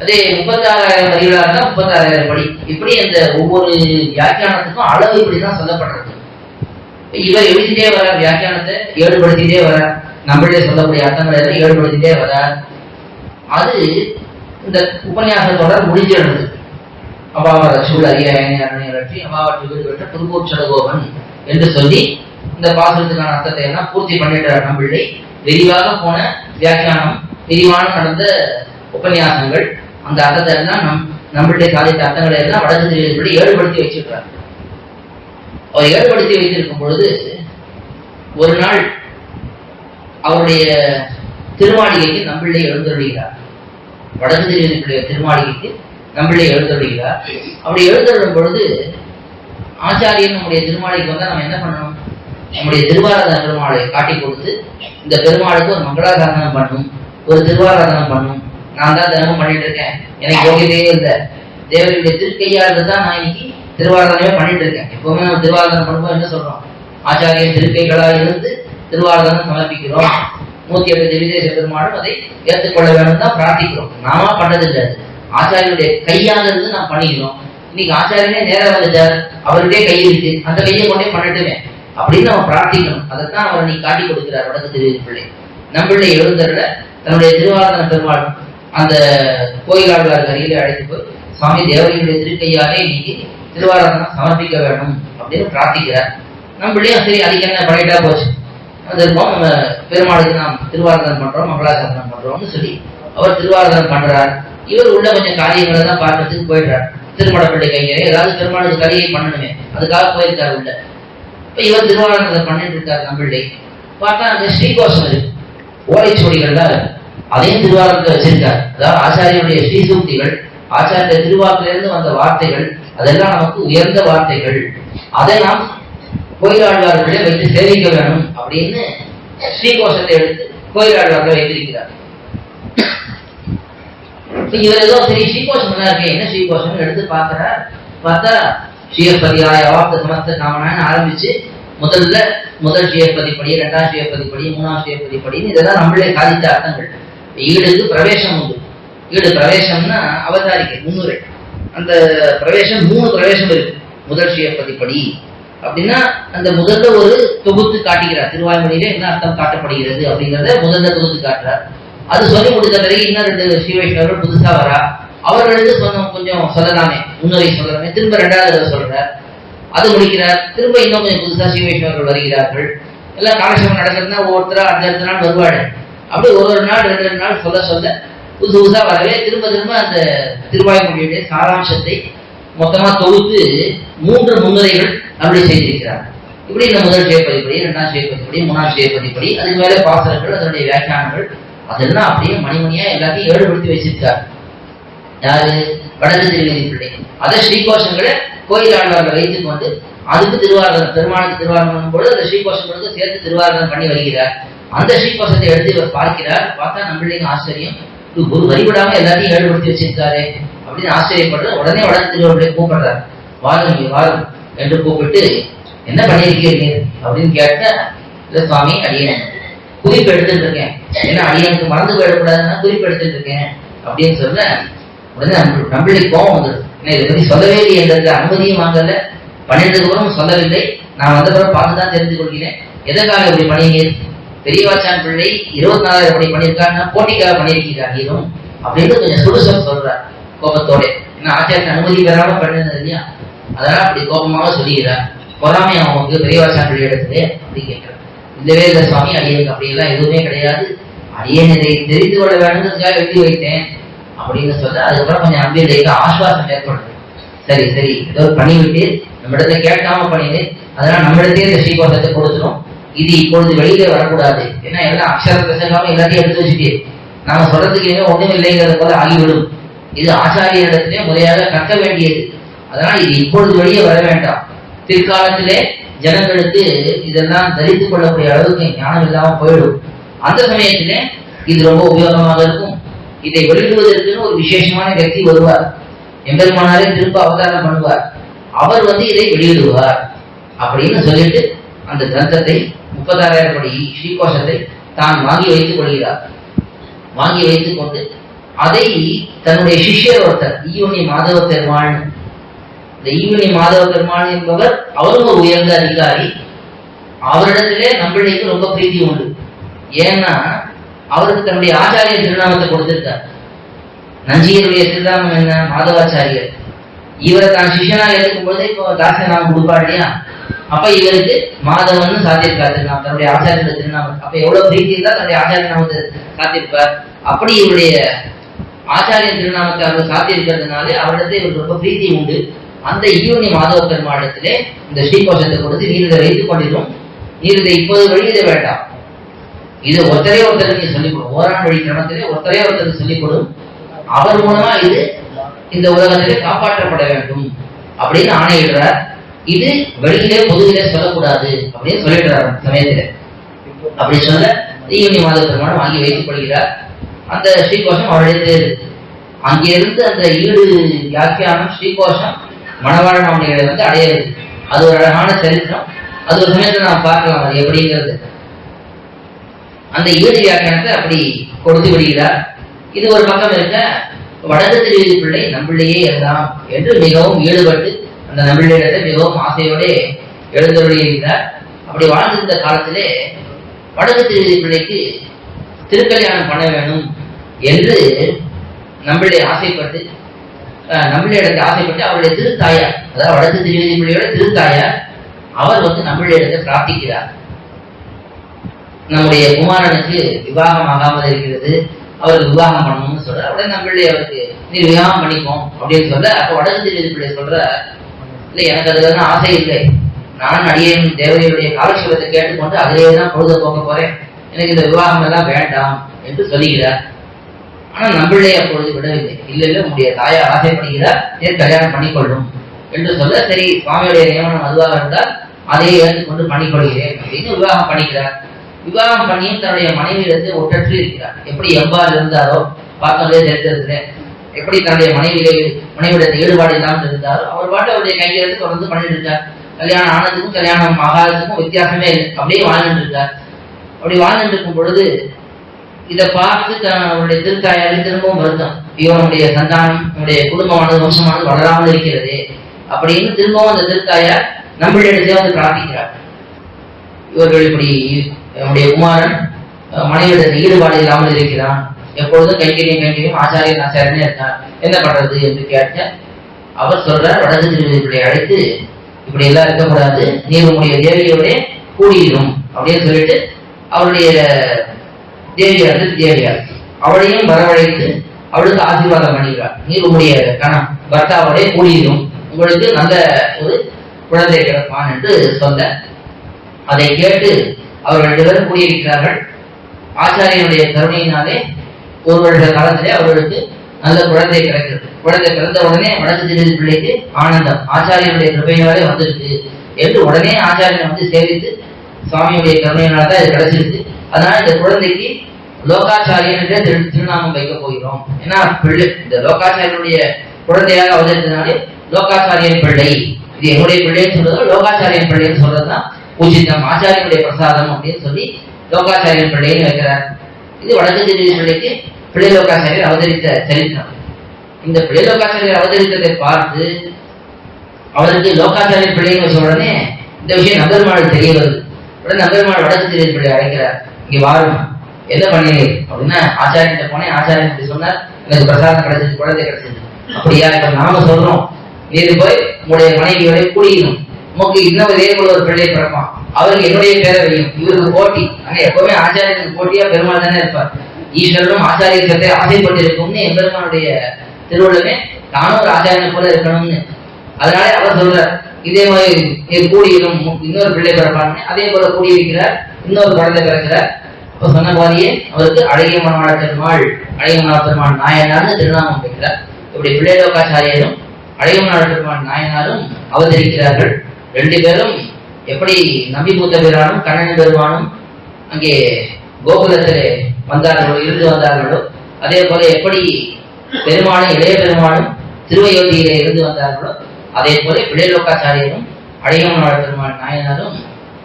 அதே 36,000 வரிகளாக இருந்தால் 36,000 படி. இப்படி அந்த ஒவ்வொரு வியாக்கியானத்துக்கும் அளவு இப்படிதான் சொல்லப்படுறது. இவர் எழுதிட்டே வர வியாக்கியானத்தை ஏடுபடுத்திட்டே வர, நம்மளே சொல்லக்கூடிய அர்த்தங்களை எல்லாம் ஏடுபடுத்திட்டே வர. அது இந்த உபன்யாச தொடர் முடிஞ்சிடுறது. அபாவர சூழ் அரியற்றி அபாவற்று வீடு பெற்ற புதுப்பூர் சடகோபன் என்று சொல்லி இந்த பாசுரத்துக்கான அர்த்தத்தை எல்லாம் பூர்த்தி பண்ணிட்டார். நம்மளை விரிவாக போன வியாக்கியானம், விரிவான நடந்த உபன்யாசங்கள், அந்த அர்த்தத்தை எல்லாம் நம்மளுடைய சாதித்த அர்த்தங்களை எல்லாம் வடக்கு திருவிழி ஏடுபடுத்தி வச்சிருக்கிறார். அவர் ஏற்படுத்தி வைத்திருக்கும் பொழுது ஒரு நாள் அவருடைய திருமாளிகைக்கு நம்பிள்ளை எழுந்தருளுகிறார். வடக்கு திருவிழி திருமாளிகைக்கு நம்பிள்ளை எழுந்தருளுகிறார். அப்படி எழுந்தருளும் பொழுது ஆச்சாரியன் நம்முடைய திருமாளிகைக்கு வந்தா நம்ம என்ன பண்ணணும்? நம்முடைய திருவாராதன பெருமாளை காட்டி கொடுத்து இந்த பெருமாளுக்கு ஒரு மங்களாசாசனம் பண்ணும், ஒரு திருவாராதனம் பண்ணும். நான் தான் தினமும் பண்ணிட்டு இருக்கேன், எனக்கு யோகியதையே இல்லை. தேவருடைய திருக்கையாளர் தான் நான் இன்னைக்கு திருவாராதனமே பண்ணிட்டு இருக்கேன். எப்பவுமே நம்ம திருவாராதனம் பண்ணும்போது என்ன சொல்றோம்? ஆச்சாரிய திருக்கைகளா இருந்து திருவாராதனம் சமர்ப்பிக்கிறோம். 108 திவ்யதேச பெருமாளும் அதை ஏற்றுக்கொள்ள வேணும் தான் பிரார்த்திக்கிறோம். நாம பண்ணது இல்லை, ஆச்சாரியனுடைய கையாக இருந்து நாம் பண்ணிக்கிறோம். இன்னைக்கு ஆச்சாரியனே நேரம் வந்துட்டார், அவருடைய கை இருக்கு, அந்த கையை கொண்டே பண்ணட்டுமே அப்படின்னு நம்ம பிரார்த்திக்கணும். அதைத்தான் அவர் நீ காட்டி கொடுக்கிறார் வடக்கு திருப்பிள்ளை. நம்மளுடைய எழுந்தருட தன்னுடைய திருவாரூர் பெருமாள் அந்த கோயிலாளர் அருகிலே அழைத்து போய் சுவாமி தேவரையுடைய திருக்கையாலே இன்னைக்கு திருவாராதனம் சமர்ப்பிக்க வேண்டும் அப்படின்னு பிரார்த்திக்கிறார். நம்மளையும் சரி அதுக்கு என்ன பண்ணிட்டா போச்சு, வந்திருக்கோம், நம்ம பெருமாளுக்கு நாம் திருவாராதனம் பண்றோம், மங்களாசாசனம் பண்றோம்னு சொல்லி அவர் திருவாராதனம் பண்றார். இவர் உள்ள கொஞ்சம் காரியங்களை தான் பார்க்கறதுக்கு போயிடுறார். திருமணப்பள்ளி கைங்கரை ஏதாவது பெருமாளுக்கு கரியை பண்ணணுமே, அதுக்காக போயிருக்காரு உள்ள. இப்ப இவர் திருவாராதனம் பண்ணிட்டு இருக்காரு. நம்மளை பார்த்தா அந்த ஸ்ரீகோஷம் இருக்கு, ஓலைச்சுவடிகள்லாம் இருக்கு, அதையும் திருவாரூரத்தில் வச்சிருக்காரு. அதாவது ஆச்சாரியனுடைய ஸ்ரீசூக்திகள், ஆச்சாரிய திருவாக்கிலிருந்து வந்த வார்த்தைகள், அதெல்லாம் நமக்கு உயர்ந்த வார்த்தைகள், அதை நாம் கோயிலாழ்வார்களை வைத்து சேவிக்க வேணும் அப்படின்னு ஸ்ரீகோஷத்தை எடுத்து கோயிலாழ்வார்களை வைத்திருக்கிறார். இவர் ஏதோ சரி ஸ்ரீகோஷம் என்ன இருக்கு, என்ன ஸ்ரீகோஷம் எடுத்து பார்க்கிறார். பார்த்தா ஸ்ரீயப்பதியாய அவாப்த சமஸ்த காமனான்னு ஆரம்பிச்சு முதல் ஸ்ரீயப்பதி படி, 2ஆம் ஸ்ரீயப்பதி படி, 3ஆம் ஸ்ரீயப்பதி படின்னு இதெல்லாம் நம்மளே சாதித்த அர்த்தங்கள். ஈடுக்கு பிரவேசம் உண்டு. ஈடு பிரவேசம்னா அவதாரிக்கை முன்னுரை. அந்த பிரவேசம் 3 பிரவேசம் இருக்கு. முதல் ஸ்ரீயப்பதி படி அப்படின்னா அந்த முதல்ல ஒரு தொகுத்து காட்டுகிறார். திருவாய்மொழியில என்ன அர்த்தம் காட்டப்படுகிறது அப்படிங்கிறத முதல்ல தொகுத்து காட்டுறார். அது சொல்லி முடித்த பிறகு இன்னும் 2 ஸ்ரீ வைஷ்ணவர்கள் புதுசா வரா, அவர்களுக்கு கொஞ்சம் சொல்லலாமே, முன்னுரை சொல்லலாமே, திரும்ப 2வது சொல்றார். அது முடிக்கிறார். திரும்ப இன்னும் கொஞ்சம் புதுசா ஸ்ரீ வைஷ்ணவர்கள் வருகிறார்கள். எல்லாம் காலட்சேபம் நடக்கிறதுனா ஒவ்வொருத்தரா அடுத்த நாள் வருவாடு. அப்படி ஒரு நாள் 2 நாள் சொல்ல புதுசா வரவே திரும்ப அந்த திருவாய்மொழியுடைய சாராம்சத்தை மொத்தமா தொகுத்து 3 முன்னுரைகள் அப்படி செய்திருக்கிறார். இப்படி இந்த முதல் ஸ்ரீபதிப்படி, 2ஆம் ஸ்ரீபதிப்படி, 3ஆம் ஸ்ரீபதிப்படி, அதுக்கு மேலே பாசனங்கள், அதனுடைய வியாக்கியானங்கள், அதெல்லாம் அப்படியே மணிமணியா எல்லாத்தையும் ஏடுபடுத்தி வச்சிருக்காரு. யாரு? வடக்கு திருவேதிப்பிள்ளை. அதை ஸ்ரீகோஷங்களை கோயிலாளர்கள் வைத்துக் கொண்டு அதுக்கு திருவாரூர் பெருமாளுக்கு திருவாரூரம் போது அந்த ஸ்ரீகோஷங்களுக்கு சேர்த்து திருவாரூரம் பண்ணி வருகிறார். அந்த ஸ்ரீகோஷத்தை எடுத்து இவர் பார்க்கிறார். பார்த்தா நம்மளுடைய ஆச்சரியம், ஒரு வழிபடாம எல்லாத்தையும் ஏடுபடுத்தி வச்சிருக்காரு அப்படின்னு ஆச்சரியப்படுற. உடனே வடக்கு திருவாரூரை கூப்பிடுறார். வாரும் என்று கூப்பிட்டு என்ன பண்ணியிருக்கீங்க அப்படின்னு கேட்ட, இல்ல சுவாமி அடியேன் குறிப்பு எடுத்துட்டு இருக்கேன், ஏன்னா அடியனுக்கு மறந்து போயிடக்கூடாதுன்னா குறிப்பு எடுத்துட்டு இருக்கேன் அப்படின்னு சொல்ல, உடனே நம்மளுக்கு கோபம் வந்தது. இதை பத்தி சொல்லவே இல்லை, என்ற அனுமதியும் வாங்கல, 12 புறம் சொல்லவில்லை, நான் வந்த பிறகு பார்த்துதான் தெரிந்து கொள்கிறேன். எதற்காக இப்படி பண்ணீங்க? பெரியவாச்சான் பிள்ளை 24,000 படி பண்ணியிருக்காருன்னா போட்டிக்காக பண்ணியிருக்கீங்க நீரும் அப்படின்னு கொஞ்சம் சுடுசொல் சொல்றார் கோபத்தோட. ஏன்னா ஆச்சாரிய அனுமதி பெறாம பண்ணிருந்தது இல்லையா, அதனால அப்படி கோபமாக சொல்லுகிறார். பொறாமை அவங்களுக்கு பெரியவாச்சான் பிள்ளை இடத்துல அப்படி கேட்கிறார். இல்லவே இல்லை சுவாமி, அடியனுக்கு அப்படி எல்லாம் எதுவுமே கிடையாது, அடியன் இதை தெரிந்து கொள்ள வேண்டும்ன்றதுக்காக வெட்டி வைத்தேன் அப்படின்னு சொல்ல, அதுக்கப்புறம் கொஞ்சம் அம்பியுடைய ஆஸ்வாசம் ஏற்படுது. சரி ஏதோ பண்ணிவிட்டு நம்ம இடத்துல கேட்காம பண்ணிடு, அதனால நம்மிடத்தே இந்த ஸ்ரீகோஷத்தை கொடுத்துரும். இது இப்பொழுது வெளியில வரக்கூடாது, ஏன்னா எல்லாம் அக்ஷர பிரசங்காம எல்லாத்தையும் எடுத்து வச்சுட்டு நாம சொல்றதுக்கு இனிமே ஒண்ணும் இல்லைங்கிறத போல ஆகிவிடும். இது ஆச்சாரிய இடத்திலே முறையாக கற்க வேண்டியது. அதனால இது இப்பொழுது வெளியே வர வேண்டாம். பிற்காலத்திலே ஜனங்களுக்கு இதெல்லாம் தரித்துக் கொள்ளக்கூடிய அளவுக்கு ஞானம் இல்லாம போயிடும். அந்த சமயத்திலே இது ரொம்ப உபயோகமாக இருக்கும். இதை வெளியிடுவதற்குன்னு ஒரு விசேஷமான व्यक्ति வருவார், எம்பெருமானாரே திரும்ப அவதாரம் பண்ணுவார், அவர் இதை வெளியிடுவார் அப்படின்னு சொல்லிட்டு அந்த கிரந்தத்தை 36,000 படி ஸ்ரீகோஷத்தை தான் வாங்கி வைத்துக் கொள்கிறார். வாங்கி வைத்துக் கொண்டு அதை தன்னுடைய சிஷ்யர் ஒருத்தர் ஈவனி மாதவ பெருமாள், இந்த ஈவனி மாதவ பெருமாள் என்பவர் அவரும் ஒரு உயர்ந்த அதிகாரி. அவரிடத்திலே நம்மளுக்கு ரொம்ப பிரீதி உண்டு. ஏன்னா அவருக்கு தன்னுடைய ஆச்சாரிய திருநாமத்தை கொடுத்திருக்கார். நஞ்சியருடைய திருநாமம் என்ன? மாதவாச்சாரியர். இவரை தான் சிஷ்யனாக எடுக்கும் பொழுது இப்போ தாசிய நாமம் கொடுப்பார் இல்லையா, அப்ப இவருக்கு மாதவன் சாத்தியிருக்கார் திருநாமம், தன்னுடைய ஆச்சாரிய திருநாமம். அப்ப எவ்வளவு பிரீதி இருந்தா தன்னுடைய ஆச்சாரிய நாமத்தை சாத்தியிருப்பார். அப்படி இவருடைய ஆச்சாரிய திருநாமத்தை அவர் சாத்தியிருக்கிறதுனாலே அவரிடத்தை இவருக்கு ரொம்ப பிரீதி உண்டு. அந்த ஈவனி மாதவ பெருமாளத்திலே இந்த ஸ்ரீகோஷத்தை கொடுத்து நீர் இதை வைத்துக் கொண்டிரும், நீர் இதை இப்போது வெளியிட வேண்டாம், இது ஒருத்தருக்கு சொல்லிக் ஓராண்டு வழி கிரமத்திலே ஒருத்தருக்கு சொல்லிக் கொடும், அவர் மூலமா இது இந்த உலகத்திலே காப்பாற்றப்பட வேண்டும் அப்படின்னு ஆணையிடுறார். இது வெளியிலே பொதுவிலே சொல்லக்கூடாது அப்படின்னு சொல்லிடுறார் சமயத்துல. அப்படி சொல்ல ஈவனி மாத பெருமாள் வாங்கி வைத்துக் கொள்கிறார். அந்த ஸ்ரீகோஷம் அவருடைய அங்கிருந்து அந்த ஈடு வியாக்கியானம் ஸ்ரீகோஷம் மணவாழ மாமனிகளை அடையிறது. அது ஒரு அழகான சரித்திரம். அது ஒரு சமயத்துல நாம் பார்க்கலாம் அது எப்படிங்கிறது. அந்த ஈடு வியாக்கியானத்தை அப்படி கொடுத்து விடுகிறார். இது ஒரு பக்கம் இருக்க, வடக்கு திருவிதி பிள்ளை நம்பிள்ளையே எல்லாம் என்று மிகவும் ஈடுபட்டு அந்த நம்பிள்ளையிடத்தை மிகவும் ஆசையோடு எழுந்தருளியிருக்கிறார். அப்படி வாழ்ந்திருந்த காலத்திலே வடக்கு திருவிதி பிள்ளைக்கு திருக்கல்யாணம் பண்ண வேணும் என்று நம்பிள்ளை ஆசைப்பட்டு நம்பிள்ளையிடத்தை ஆசைப்பட்டு அவருடைய திருத்தாயார், அதாவது வடக்கு திருவிதி பிள்ளையோட திருத்தாயார், அவர் நம்பிள்ளையிடத்தை பிரார்த்திக்கிறார். நம்முடைய குமாரனுக்கு விவாகம் ஆகாமல் இருக்கிறது, அவருக்கு விவாகம் பண்ணணும்னு சொல்ற. உடனே நம்பிள்ளை அவருக்கு நீ விவாகம் பண்ணிப்போம் அப்படின்னு சொல்ல, அப்ப வடக்கு திருவிதி பிள்ளை சொல்ற, இல்ல எனக்கு அதுல ஆசை இல்லை, நான் அடியேன் தேவதையுடைய காலட்சேபத்தை கேட்டுக்கொண்டு அதிலேயே தான் பொழுது போக்க போறேன், எனக்கு இந்த விவாகம் எல்லாம் வேண்டாம் என்று சொல்லுகிறார். ஆனா நம்பிள்ளை அப்பொழுது விடவில்லை. இல்ல இல்ல உங்களுடைய தாயார் ஆசைப்படுகிறார், நேர் கல்யாணம் பண்ணிக்கொள்ளும் என்று சொல்ல, சரி சுவாமியுடைய நியமனம் அதுவாக இருந்தால் அதையே ஏற்றுக்கொண்டு பண்ணிக்கொள்கிறேன் அப்படின்னு விவாகம் பண்ணிக்கிறார். விவாகம் பண்ணியும் தன்னுடைய மனைவியிடத்தை ஒற்றற்று இருக்கிறார். எப்படி எவ்வாறு இருந்தாரோ பார்த்தோம்லே தெரிந்திருக்கிறேன், எப்படி தன்னுடைய மனைவிடத்தை ஈடுபாடு இல்லாமல் இருந்தாரோ அவர் பாட்டு அவருடைய கையெழுத்து தொடர்ந்து பண்ணிட்டு இருக்கார். கல்யாணம் ஆனதுக்கும் கல்யாணம் ஆகாததுக்கும் வித்தியாசமே இல்லை, அப்படியே வாழ்ந்துட்டு இருக்கார். அப்படி வாழ்ந்துட்டு இருக்கும் பொழுது இதை பார்த்து அவருடைய திருத்தாயாரி திரும்பவும் வருத்தம், இவனுடைய சந்தானம் நம்முடைய குடும்பமானது வம்சமானது வளராமல் இருக்கிறது அப்படின்னு திரும்பவும் அந்த திருத்தாயார் நம்மளிடத்தே பிரார்த்திக்கிறார். இவர்கள் இப்படி நம்முடைய குமாரன் மனைவிடத்தில் ஈடுபாடு இல்லாமல் இருக்கிறான், எப்பொழுதும் கைங்கரியம் ஆச்சாரியனே இருக்கான், என்ன பண்றது என்று கேட்க அவர் சொல்றார், வடக்கு திருவிதிகளை அழைத்து இப்படி எல்லாம் இருக்கக்கூடாது, நீ உங்களுடைய தேவியோட கூடியிடும் அப்படின்னு சொல்லிட்டு அவருடைய தேவியார் அவளையும் வரவழைத்து அவளுக்கு ஆசீர்வாதம் பண்ணுகிறார். நீ உங்களுடைய பர்த்தாவோட கூடியிடும், உங்களுக்கு நல்ல ஒரு குழந்தை பிறப்பான் என்று சொல்ல, அதை கேட்டு அவர்கள் 2 பேரும் கூடியிருக்கிறார்கள். ஆச்சாரியனுடைய கருணையினாலே ஒரு வருட காலத்திலே அவர்களுக்கு நல்ல குழந்தை பிறக்கிறது. குழந்தை பிறந்த உடனே வடக்கு திருவிதி பிள்ளைக்கு ஆனந்தம், ஆச்சாரியனுடைய கிருபையினாலே வந்திருக்கு என்று உடனே ஆச்சாரியனை சேவித்து சுவாமியுடைய கருணையினால தான் இது கிடைச்சிருக்கு. அதனால இந்த குழந்தைக்கு லோகாச்சாரியன் என்றே திருநாமம் வைக்க போகிறோம். ஏன்னா பிள்ளை இந்த லோகாச்சாரியனுடைய குழந்தையாக அவதரித்தனாலே லோகாச்சாரியன் பிள்ளை, இது என்னுடைய பிள்ளைன்னு சொல்றது லோகாச்சாரியன் பிள்ளைன்னு சொல்றதுதான் உச்சிதம், ஆச்சாரியனுடைய பிரசாதம் அப்படின்னு சொல்லி லோகாச்சாரியன் பிள்ளைன்னு வைக்கிறார். இது வடக்கு திருவிதி பிள்ளைக்கு பிள்ளை லோகாச்சாரியர் அவதரித்த சரித்திரம். இந்த பிள்ளை லோகாச்சாரியர் அவதரித்ததை பார்த்து அவருக்கு லோகாச்சாரியன் பிள்ளைன்னு வச்ச உடனே இந்த விஷயம் நம்பெருமாள் தெரிய வருது. உடனே நம்பெருமாள் வடக்கு திருவிதி பிள்ளை அழைக்கிறார், இங்க வாரும், என்ன பண்ணீங்க அப்படின்னா ஆச்சாரியன் போனேன், ஆச்சாரியன் இப்படி சொன்னார், எனக்கு பிரசாதம் கிடைச்சது, குழந்தை கிடைச்சது. அப்படியா, இப்ப நாம சொல்றோம், நீ போய் உங்களுடைய மனைவியோட கூடியணும், உனக்கு இன்னும் இதே போல ஒரு பிள்ளை பிறப்பான், அவருக்கு என்னுடைய பேரை வையும், இவருக்கு போட்டி. அங்க எப்பவுமே ஆச்சாரியனுக்கு போட்டியா பெருமாள் தானே இருப்பார். ஈஸ்வரனும் ஆச்சாரியத்தை ஆசைப்பட்டு இருக்கும்னு எம்பெருமானுடைய திருவள்ளுமே தானும் ஒரு ஆச்சாரியனை போல இருக்கணும்னு. அதனால அவர் சொல்றார், இதே மாதிரி கூடியிடும், இன்னொரு பிள்ளை பிறப்பான்னு. அதே போல கூடியிருக்கிறார், இன்னொரு குழந்தை பிறக்கிறார். அப்ப சொன்ன மாதிரியே அவருக்கு அழகிய மனவாள பெருமாள், அழகிய மனவாள பெருமாள் நாயனார்னு திருநாமம் வைக்கிறார். இப்படி பிள்ளை லோகாச்சாரியரும் அழகிய மனவாள பெருமாள் நாயனாரும் அவதரிக்கிறார்கள். 2 பேரும் எப்படி நம்பி பூத்த பெருமானும் கண்ணன் பெருமானும் அங்கே கோகுலத்திலே வந்தார்களோ இருந்து வந்தார்களோ, அதே போல எப்படி பெருமானும் இளைய பெருமானும் திருவயோத்தியிலே இருந்து வந்தார்களோ, அதே போல பிள்ளை லோகாச்சாரியரும் அழகிய மனவாள பெருமாள் நாயனாரும்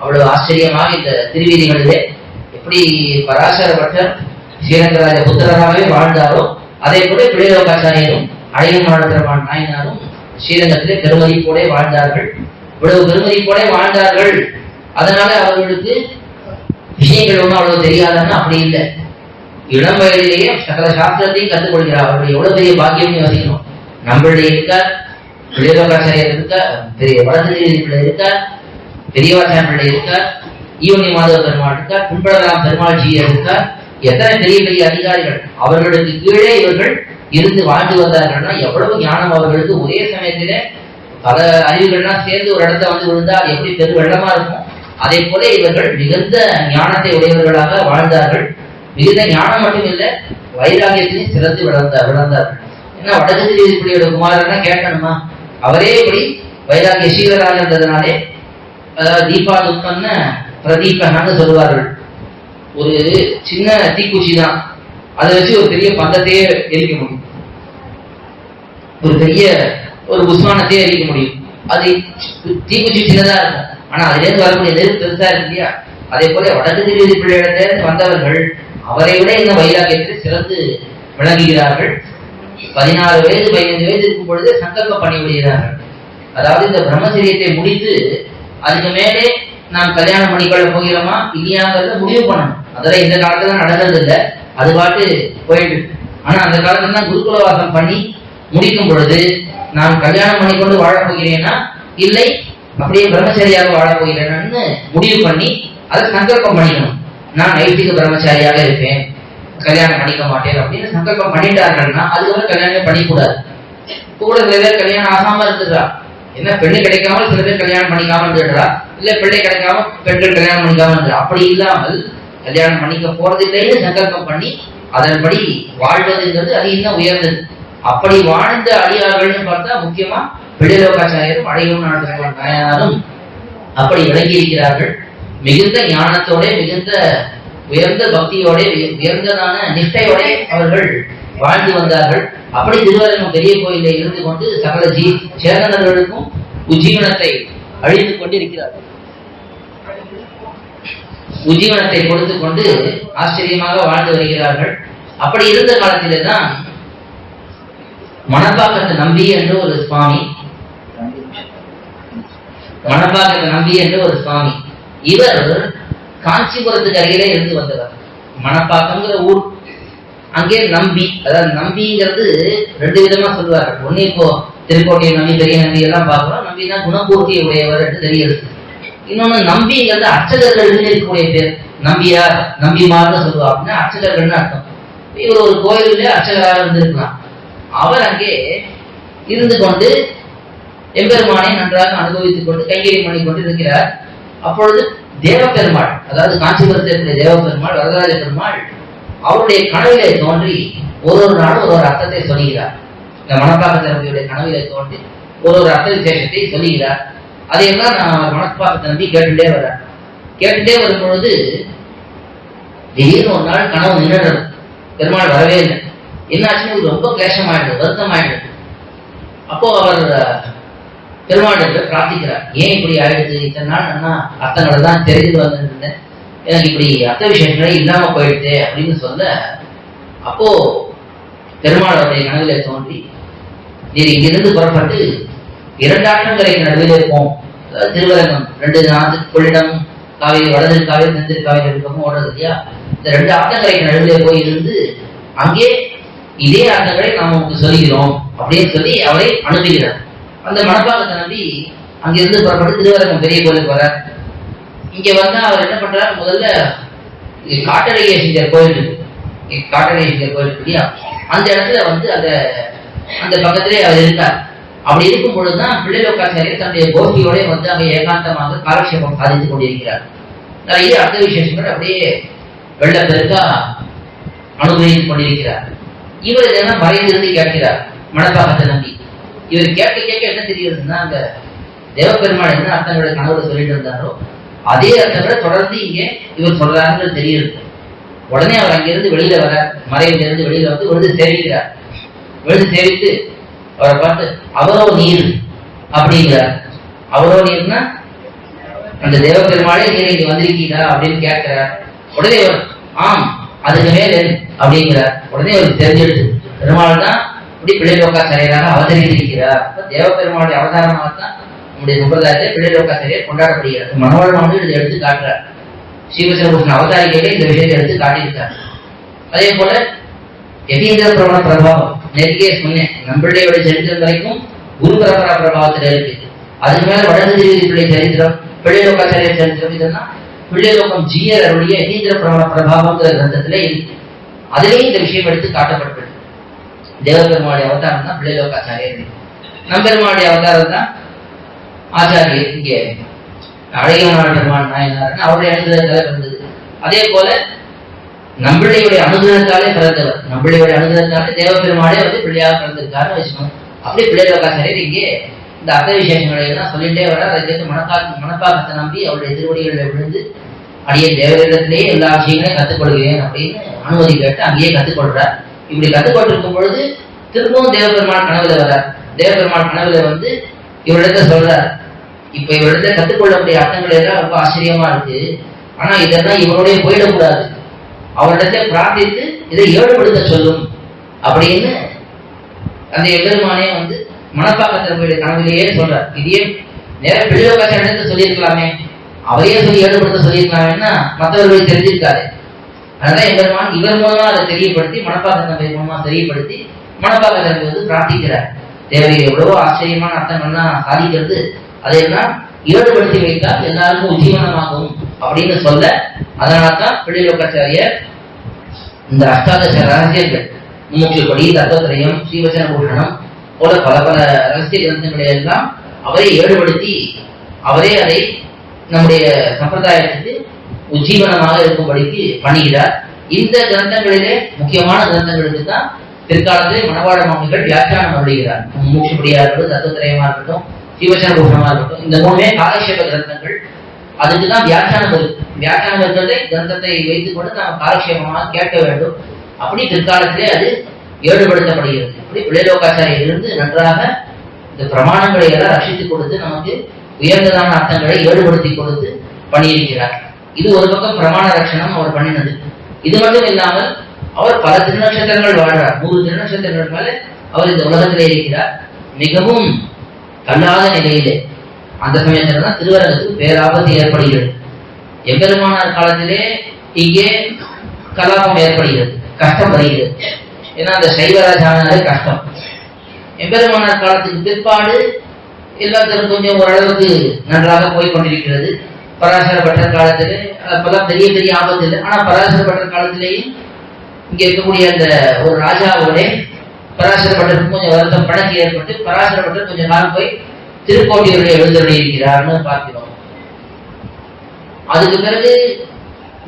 அவ்வளவு ஆச்சரியமாக இந்த திருவீதிகளிலே எப்படி பராசர பட்டர் ஸ்ரீரங்கராஜ புத்திரராகவே வாழ்ந்தாரோ, அதே போல பிள்ளை லோகாச்சாரியரும் அழகிய மனவாள பெருமாள் நாயனாரும் ஸ்ரீரங்கத்திலே பெருமதிப்போட வாழ்ந்தார்கள். இவ்வளவு பெருமதிப்போட வாழ்ந்தார்கள். அதனால அவர்களுக்கு விஷயங்கள் ஒன்றும் அவ்வளவு தெரியாதுன்னு அப்படி இல்லை. இளம் வயதிலேயே சகல சாஸ்திரத்தையும் கற்றுக்கொள்கிறார். அவருடைய எவ்வளவு பெரிய பாக்கியம் யோசிக்கணும். நம்மளுடைய இருக்கார், பிள்ளை லோகாச்சாரியர் இருக்கார், பெரிய வளர்ச்சி பிள்ளை இருக்கார், பெரியவாச்சார பிள்ளை இருக்கார், ஈவனி மாதவ பெருமாள் இருக்கார், கும்பலராம் பெருமாள் ஜீயர் இருக்கார். எத்தனை பெரிய பெரிய அதிகாரிகள், அவர்களுக்கு கீழே இவர்கள் இருந்து வாழ்ந்து வந்தார்கள்னா எவ்வளவு ஞானம் அவர்களுக்கு. ஒரே சமயத்திலே பல அறிவுகள்லாம் சேர்ந்து ஒரு இடத்த விழுந்தா அது எப்படி பெரு வெள்ளமா இருக்கும். அதே போல இவர்கள் மிகுந்த ஞானத்தை உடையவர்களாக வாழ்ந்தார்கள். மிகுந்த ஞானம் மட்டும் இல்லை, வைராகியத்திலையும் சிறந்து விளந்தார்கள். ஏன்னா வடக்கு திருவிதிப்பிள்ளையோட குமாரன்னா கேட்கணுமா, அவரே இப்படி வைராகிய சீவராக இருந்ததுனாலே, அதாவது தீபா துக்கம்னு பிரதீபன்னு சொல்லுவார்கள். ஒரு சின்ன தீக்குச்சி தான், அதை வச்சு ஒரு பெரிய பந்தத்தையே எரிக்க முடியும், ஒரு பெரிய ஒரு புஷ்மானத்தையே எரிக்க முடியும். அது தீக்குச்சி சின்னதா இருக்கும், ஆனா அதுல இருந்து வரக்கூடிய நெருப்பு பெருசா இருக்கு இல்லையா, அதே போல வடக்கு திருவிதி பிள்ளையிடத்திலிருந்து வந்தவர்கள் அவரை விட இந்த வைராக்கியத்தில் சிறந்து விளங்குகிறார்கள். 16 வயது 15 வயது இருக்கும் பொழுது சங்கல்பம் பண்ணி விடுகிறார்கள். அதாவது இந்த பிரம்மச்சரியத்தை முடித்து அதுக்கு மேலே நாம் கல்யாணம் பண்ணிக்கொள்ள போகிறோமா இல்லையாங்கிறத முடிவு பண்ணணும். அதெல்லாம் இந்த காலத்துல நடந்தது இல்லை, அது பாட்டு போயிட்டு. ஆனா அந்த காலத்துல தான் குருகுலவாசம் பண்ணி முடிக்கும் பொழுது நான் கல்யாணம் பண்ணிக்கொண்டு வாழப் போகிறேன்னா இல்லை அப்படியே பிரம்மச்சாரியாக வாழப் போகிறேன்னு முடிவு பண்ணி அதை சங்கல்பம் பண்ணிக்கணும். நான் நைட்டுக்கு பிரம்மச்சாரியாக இருப்பேன், கல்யாணம் பண்ணிக்க மாட்டேன் அப்படின்னு சங்கல்பம் பண்ணிட்டார்கள்னா அதுக்கப்புறம் கல்யாணம் பண்ணிக்கூடாது. கூட சில பேர் கல்யாணம் ஆகாம இருந்துடுறா, என்ன பெண்ணு கிடைக்காம சில பேர் கல்யாணம் பண்ணிக்காம இருந்துடுறா, இல்ல பிள்ளை கிடைக்காம பெண்கள் கல்யாணம் பண்ணிக்காம இருந்துடுறா. அப்படி இல்லாமல் கல்யாணம் பண்ணிக்க போறதில்லைன்னு சங்கல்பம் பண்ணி அதன்படி வாழ்வதுங்கிறது அது இன்னும் உயர்ந்தது. அப்படி வாழ்ந்த அடியார்கள்னு பார்த்தா முக்கியமா பிள்ளைலோகாச்சாரியரும் அடையும் நாயனாரும் அப்படி விளங்கி இருக்கிறார்கள். மிகுந்த ஞானத்தோட மிகுந்த உயர்ந்த பக்தியோட உயர்ந்ததான நிஷ்டையோட அவர்கள் வாழ்ந்து வந்தார்கள். அப்படி திருவரங்கம் பெரிய கோயிலை இருந்து கொண்டு சகல சேதனர்களுக்கும் உஜ்ஜீவனத்தை அழித்துக் கொண்டு இருக்கிறார்கள். உஜ்ஜீவனத்தை கொடுத்து கொண்டு ஆச்சரியமாக வாழ்ந்து வருகிறார்கள். அப்படி இருந்த காலத்திலே தான் மணப்பாக்கத்து நம்பி என்று ஒரு சுவாமி, மணப்பாக்கத்து நம்பி என்று ஒரு சுவாமி, இவர் காஞ்சிபுரத்துக்கு அருகிலே இருந்து வந்தவர். மணப்பாக்கம்ங்கிற ஊர், அங்கே நம்பி, அதாவது நம்பிங்கிறது 2 விதமா சொல்லுவார்கள். ஒண்ணு இப்போ திருக்கோட்டை நம்பி பெரிய நம்பி எல்லாம் பார்க்கிறோம், நம்பி தான் குணபூர்த்தி உடையவர் என்று தெரியுது. இன்னொன்னு நம்பிங்கிறது அர்ச்சகர்கள் இருக்கக்கூடிய பேர். நம்பியார் நம்பிமார்னு சொல்லுவாங்க, அர்ச்சகர்கள்னு அர்த்தம். இவர் ஒரு கோயிலே அர்ச்சகராக இருந்திருக்கலாம். அவர் அங்கே இருந்து கொண்டு எம்பெருமானை நன்றாக அனுபவித்துக் கொண்டு கைங்கரியம் பண்ணி கொண்டு இருக்கிறார். அப்பொழுது தேவபெருமாள், அதாவது காஞ்சிபுரத்திற்குரிய தேவபெருமாள் வரதராஜ பெருமாள் அவருடைய கனவிலே தோன்றி ஒரு நாள் ஒரு அர்த்தத்தை சொல்லுகிறார். இந்த மணப்பாக்க நம்பியுடைய கனவிலே தோன்றி ஒரு அர்த்த விசேஷத்தை சொல்லுகிறார். அதையெல்லாம் நான் மணப்பாக்க நம்பி கேட்டுட்டே வர்றேன். கேட்டுட்டே வரும் பொழுது திடீர்னு ஒரு நாள் கனவு நின்றுடும், பெருமாள் வரவே இல்லை. என்னாச்சுன்னு ரொம்ப கிளேசமாயிடுது, வருத்தமாயிடுது. அப்போ அவர் பெருமாளுக்கு பிரார்த்திக்கிறார், ஏன் இப்படி ஆயிடுச்சு, இத்தனை நாள் நான் அர்த்தங்களை தான் தெரிஞ்சுட்டு வந்துருந்தேன், எனக்கு இப்படி அர்த்த விசேஷங்களே இல்லாம போயிடுச்சு அப்படின்னு சொல்ல, அப்போ பெருமாள் அவருடைய கனவிலே தோன்றி, நீர் இங்கிருந்து புறப்பட்டு 2 ஆற்றங்கரைக்கு நடுவில் இருப்போம், திருவரங்கம் 2 நாட்டுக்கு கொள்ளிடம் காவிரி, வடது காவிரி தென் காவிரி பக்கம் ஓடுறது இல்லையா, இந்த 2 ஆற்றங்கரைக்கு நடுவிலே போய் இருந்து அங்கே இதே ஆற்றங்களை நாம் உங்களுக்கு சொல்லுகிறோம் அப்படின்னு சொல்லி அவரை அனுப்புகிறார். அந்த மணப்பாக்கத்தை நம்பி அங்கிருந்து புறப்பட்டு திருவரங்கம் பெரிய கோயிலுக்கு வர்றார். இங்க வந்தா அவர் என்ன பண்றாரு, முதல்ல காட்டழகேசிங்கர் கோயில் இருக்கு, காட்டழகேசிங்கர் கோயில் இருக்கு இல்லையா, அந்த இடத்துல வந்து அந்த பக்கத்திலே அவர் இருக்கார். அப்படி இருக்கும் பொழுதுதான் பிள்ளைலோகாச்சாரியர் தன்னுடைய கோஷ்டியோட வந்து அங்கே ஏகாந்தமாக காலக்ஷேபம் சாதித்துக் கொண்டிருக்கிறார். நிறைய அர்த்த விசேஷங்கள் அப்படியே வெள்ள பெருக்கா அனுபவித்துக் கொண்டிருக்கிறார். இவர் இதெல்லாம் மறைந்திருந்து கேட்கிறார் மணப்பாக்கத்தை நம்பி. இவர் கேட்க கேட்க என்ன தெரியுதுன்னா, அந்த தேவபெருமாள் என்ன அர்த்தங்களை கனவுல சொல்லிட்டு இருந்தாரோ அதே அர்த்தங்களை தொடர்ந்து இங்கே இவர் சொல்றாருன்னு தெரியுது. உடனே அவர் அங்கிருந்து வெளியில வர, மறைவிலிருந்து வெளியில வந்து விழுந்து சேவிக்கிறார். விழுந்து சேவித்து அவரை பார்த்து அவரோ நீர் அப்படிங்கிறார். அவரோ நீர்னா அந்த தேவபெருமாளே நீர் இங்க வந்திருக்கீங்களா அப்படின்னு கேட்கிறார். உடனே அவர் ஆம் அதுக்கு மேல அப்படிங்கிறார். உடனே அவருக்கு தெரிஞ்சிடுது, பெருமாள் தான் இப்படி பிள்ளைலோகாச்சாரியராக அவதரித்திருக்கிறார். தேவபெருமாளுடைய அவதாரமாகத்தான் நம்முடைய சம்பிரதாயத்தை பிள்ளைலோகாச்சாரியர் கொண்டாடப்படுகிறார். மனோரமானு இதை எடுத்து காட்டுறார். ஸ்ரீகிருஷ்ண அவதாரிகையில இந்த விஷயத்தை எடுத்து காட்டியிருக்கார். அதே போல யதீந்திர பிரபல பிரபாவம் நேற்றையே சொன்னேன், நம்பிள்ளையோட சரித்திரம் வரைக்கும் குரு பரம்பரா பிரபாவத்துல இருக்கு. அதுக்கு மேல வடக்கு திருவிதி பிள்ளை சரித்திரம், பிள்ளைலோகாச்சாரிய சரித்திரம், இதெல்லாம் பிள்ளைலோகம் ஜீயர் அவருடைய யதீந்திர பிரபல பிரபாவங்கிற கிரந்தத்துல இருக்கு. அதுலேயும் இந்த விஷயம் எடுத்து காட்டப்பட்டது. தேவபெருமாளுடைய அவதாரம் தான் பிள்ளைலோகாச்சாரியர், நம்பெருமாளுடைய அவதாரம் தான் ஆச்சாரியர். இங்கே அழகியநாள் பெருமாள் நாயனார் அவருடைய அனுகிரகத்தாலே பிறந்தது. அதே போல நம்பிள்ளையுடைய அனுகிரகத்தாலே பிறந்தவர், நம்பிள்ளையுடைய அனுகிரகத்தாலே தேவபெருமாளே வந்து பிள்ளையாக பிறந்திருக்காருன்னு வச்சுக்கணும். அப்படி பிள்ளைலோகாச்சாரியர் இங்கே இந்த அர்த்த விசேஷங்களை எல்லாம் சொல்லிட்டே வர, அதை கேட்டு மணப்பாக்கத்தை நம்பி அவருடைய திருவடிகளில் விழுந்து அடியே தேவரிடத்திலேயே எல்லா விஷயங்களையும் கற்றுக்கொள்கிறேன் அப்படின்னு அனுமதி கேட்டு அங்கேயே கற்றுக்கொள்றார். இப்படி கற்றுக்கொண்டிருக்கும் பொழுது திரும்பவும் தேவபெருமாள் கனவுல வர்றார். தேவபெருமாள் கனவுல வந்து இவரிடத்த சொல்றார், இப்ப இவரிடத்த கற்றுக்கொள்ளக்கூடிய அர்த்தங்கள் எல்லாம் ரொம்ப ஆச்சரியமா இருக்கு, ஆனா இதெல்லாம் இவருடைய போயிடக்கூடாது, அவரிடத்தை பிரார்த்தித்து இதை ஏழுபடுத்த சொல்லும் அப்படின்னு அந்த எம்பெருமானே வந்து மணப்பாக்கத்தினுடைய கனவிலேயே சொல்றார். இதையே நேரம் பிள்ளையோகாச்சாரியத்தை சொல்லியிருக்கலாமே, அவரையே சொல்லி ஏழுபடுத்த சொல்லியிருக்கலாமேன்னா மற்றவர்கள் தெரிஞ்சிருக்காரு. அதனால எம்பெருமான் இவர் மூலமா அதை தெரியப்படுத்தி மணப்பாக்கத்தினுடைய மூலமா தெரியப்படுத்தி மணப்பாக்கத்திற்கு வந்து பிரார்த்திக்கிறார். தேவை எவ்வளவோ ஆச்சரியமான அர்த்தங்கள்லாம் சாதிக்கிறது. அதையெல்லாம் ஈடுபடுத்தி வைத்தால் எல்லாருக்கும் உஜீவனமாகும் அப்படின்னு சொல்ல, அதனால்தான் பிள்ளையோகாச்சாரியர் இந்த அஷ்டாதச ரகசியங்கள் முமுட்சுப்படி, தத்துவத்திரயம், ஸ்ரீவச்சன பூஷணம் போல பல பல ரகசிய கிரந்தங்களை எல்லாம் அவரை ஈடுபடுத்தி அவரே அதை நம்முடைய சம்பிரதாயத்துக்கு உஜீவனமாக இருக்கும்படிக்கு பண்ணுகிறார். இந்த கிரந்தங்களிலே முக்கியமான கிரந்தங்களுக்கு தான் பிற்காலத்திலே மணவாள மாமிகள் வியாக்கியானம் அருளுகிறார். முமுட்சுப்படியா இருக்கட்டும், தத்துவத்திரயமா இருக்கட்டும், ஸ்ரீவச்சன பூஷணமா இருக்கட்டும், இந்த மூணுமே காலக்ஷேப கிரந்தங்கள். அதுக்குதான் வியாக்கியானம் இருக்கு. வியாக்கியானம் இருக்கிறதே கிரந்தத்தை வைத்துக் கொண்டு நாம் காலக்ஷேபமாக கேட்க வேண்டும். அப்படி பிற்காலத்திலே அது ஏடுபடுத்தப்படுகிறது. அப்படி பிள்ளைலோகாச்சாரியர் இருந்து நன்றாக இந்த பிரமாணங்களை எல்லாம் ரட்சித்துக் கொடுத்து நமக்கு உயர்ந்ததான அர்த்தங்களை ஏடுபடுத்தி கொடுத்து பண்ணியிருக்கிறார். இது ஒரு பக்கம் பிரமாண ரட்சணம் அவர் பண்ணினது. இது மட்டும் இல்லாமல் அவர் பல திருநட்சத்திரங்கள் வாழ்றார். 100 திருநட்சத்திரங்கள் மேல அவர் இந்த உலகத்திலே இருக்கிறார். மிகவும் கல்லாத நிலையிலே அந்த சமயத்துல தான் திருவரங்கத்துக்கு பேராபத்து ஏற்படுகிறது. எம்பெருமானார் காலத்திலே இங்கே கலாபம் ஏற்படுகிறது, கஷ்டம் வருகிறது. ஏன்னா அந்த சைவராஜானாலே கஷ்டம். எம்பெருமானார் காலத்துக்கு பிற்பாடு எல்லாத்திலும் கொஞ்சம் ஓரளவுக்கு நன்றாக போய்கொண்டிருக்கிறது. பராசர பட்டர் காலத்திலே அப்பெல்லாம் பெரிய பெரிய ஆபத்து இல்லை. ஆனா பராசர பட்டர் காலத்திலேயும் இங்க இருக்கக்கூடிய அந்த ஒரு ராஜாவோட பராசர பட்டருக்கு கொஞ்சம் வருத்தம் பணக்கு ஏற்பட்டு பராசர பட்டர் கொஞ்சம் காலம் போய் திருக்கோட்டியூரில் எழுந்தருளி இருக்கிறார்னு பார்க்கிறோம். அதுக்கு பிறகு